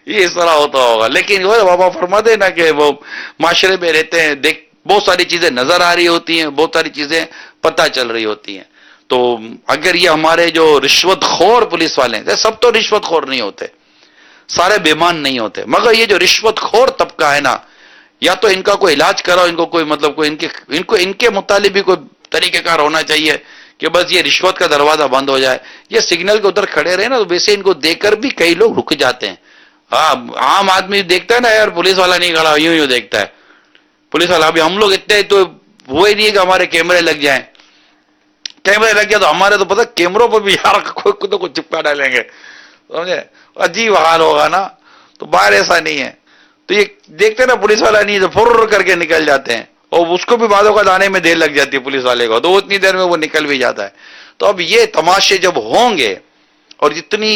یہ اس طرح ہوتا ہوگا. لیکن وہ بابا فرما دے نا کہ وہ معاشرے میں رہتے ہیں، دیکھ بہت ساری چیزیں نظر آ رہی ہوتی ہیں، بہت ساری چیزیں پتہ چل رہی ہوتی ہیں. تو اگر یہ ہمارے جو رشوت خور پولیس والے ہیں، سب تو رشوت خور نہیں ہوتے، سارے بیمان نہیں ہوتے، مگر یہ جو رشوت خور طبقہ ہے نا، یا تو ان کا کوئی علاج کراؤ، ان کو کوئی مطلب کوئی ان کے متعلق بھی کوئی طریقہ کار ہونا چاہیے کہ بس یہ رشوت کا دروازہ بند ہو جائے. یہ سگنل کے ادھر کھڑے رہے نا، تو ویسے ان کو دیکھ کر بھی کئی لوگ رک جاتے ہیں. عام آدمی دیکھتا ہے نا یار پولیس والا نہیں کھڑا، یوں دیکھتا ہے پولیس والا. ابھی ہم لوگ اتنے تو وہ ہی نہیں ہے کہ ہمارے کیمرے لگ جائیں، کیمرے لگ گیا تو ہمارے تو پتہ کیمروں پر بھی یار کوئی چپکا ڈالیں گے، سمجھے. عجیب حال ہوگا نا. تو باہر ایسا نہیں ہے، تو یہ دیکھتے نا پولیس والا نہیں تو فر کر کے نکل جاتے ہیں، اور اس کو بھی بعضوں کا آنے میں دیر لگ جاتی ہے پولیس والے کو، تو وہ اتنی دیر میں وہ نکل بھی جاتا ہے. تو اب یہ تماشے جب ہوں گے اور اتنی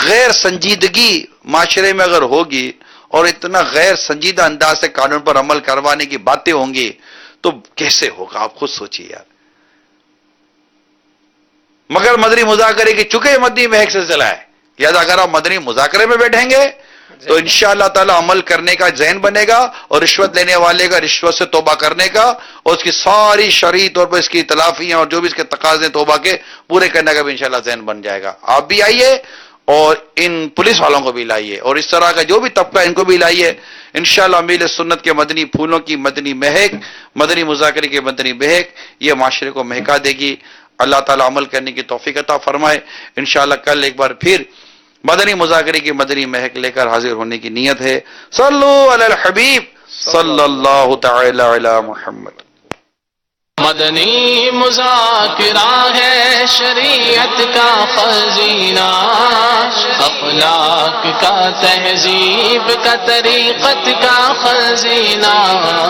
غیر سنجیدگی معاشرے میں اگر ہوگی اور اتنا غیر سنجیدہ انداز سے قانون پر عمل کروانے کی باتیں ہوں گی تو کیسے ہوگا آپ خود سوچیے یار. مگر مدنی مذاکرے کی چونکہ مدنی محک سے چلا ہے، لہذا اگر آپ مدنی مذاکرے میں بیٹھیں گے تو انشاءاللہ تعالی عمل کرنے کا ذہن بنے گا، اور رشوت لینے والے کا رشوت سے توبہ کرنے کا اور اس کی ساری شرعی طور پر اس کی تلافیاں اور جو بھی اس کے تقاضے توبہ کے پورے کرنے کا بھی انشاءاللہ ذہن بن جائے گا. آپ بھی آئیے اور ان پولیس والوں کو بھی لائیے، اور اس طرح کا جو بھی طبقہ ان کو بھی لائیے. انشاءاللہ امیل سنت کے مدنی پھولوں کی مدنی مہک، مدنی مذاکرے کی مدنی مہک یہ معاشرے کو مہکا دے گی. اللہ تعالی عمل کرنے کی توفیق عطا فرمائے. انشاءاللہ کل ایک بار پھر مدنی مذاکرے کی مدنی مہک لے کر حاضر ہونے کی نیت ہے. صلو علی الحبیب صلی اللہ تعالی علی محمد. مدنی مذاکرہ ہے شریعت کا خزینہ، اخلاق کا تہذیب کا طریقت کا خزینہ.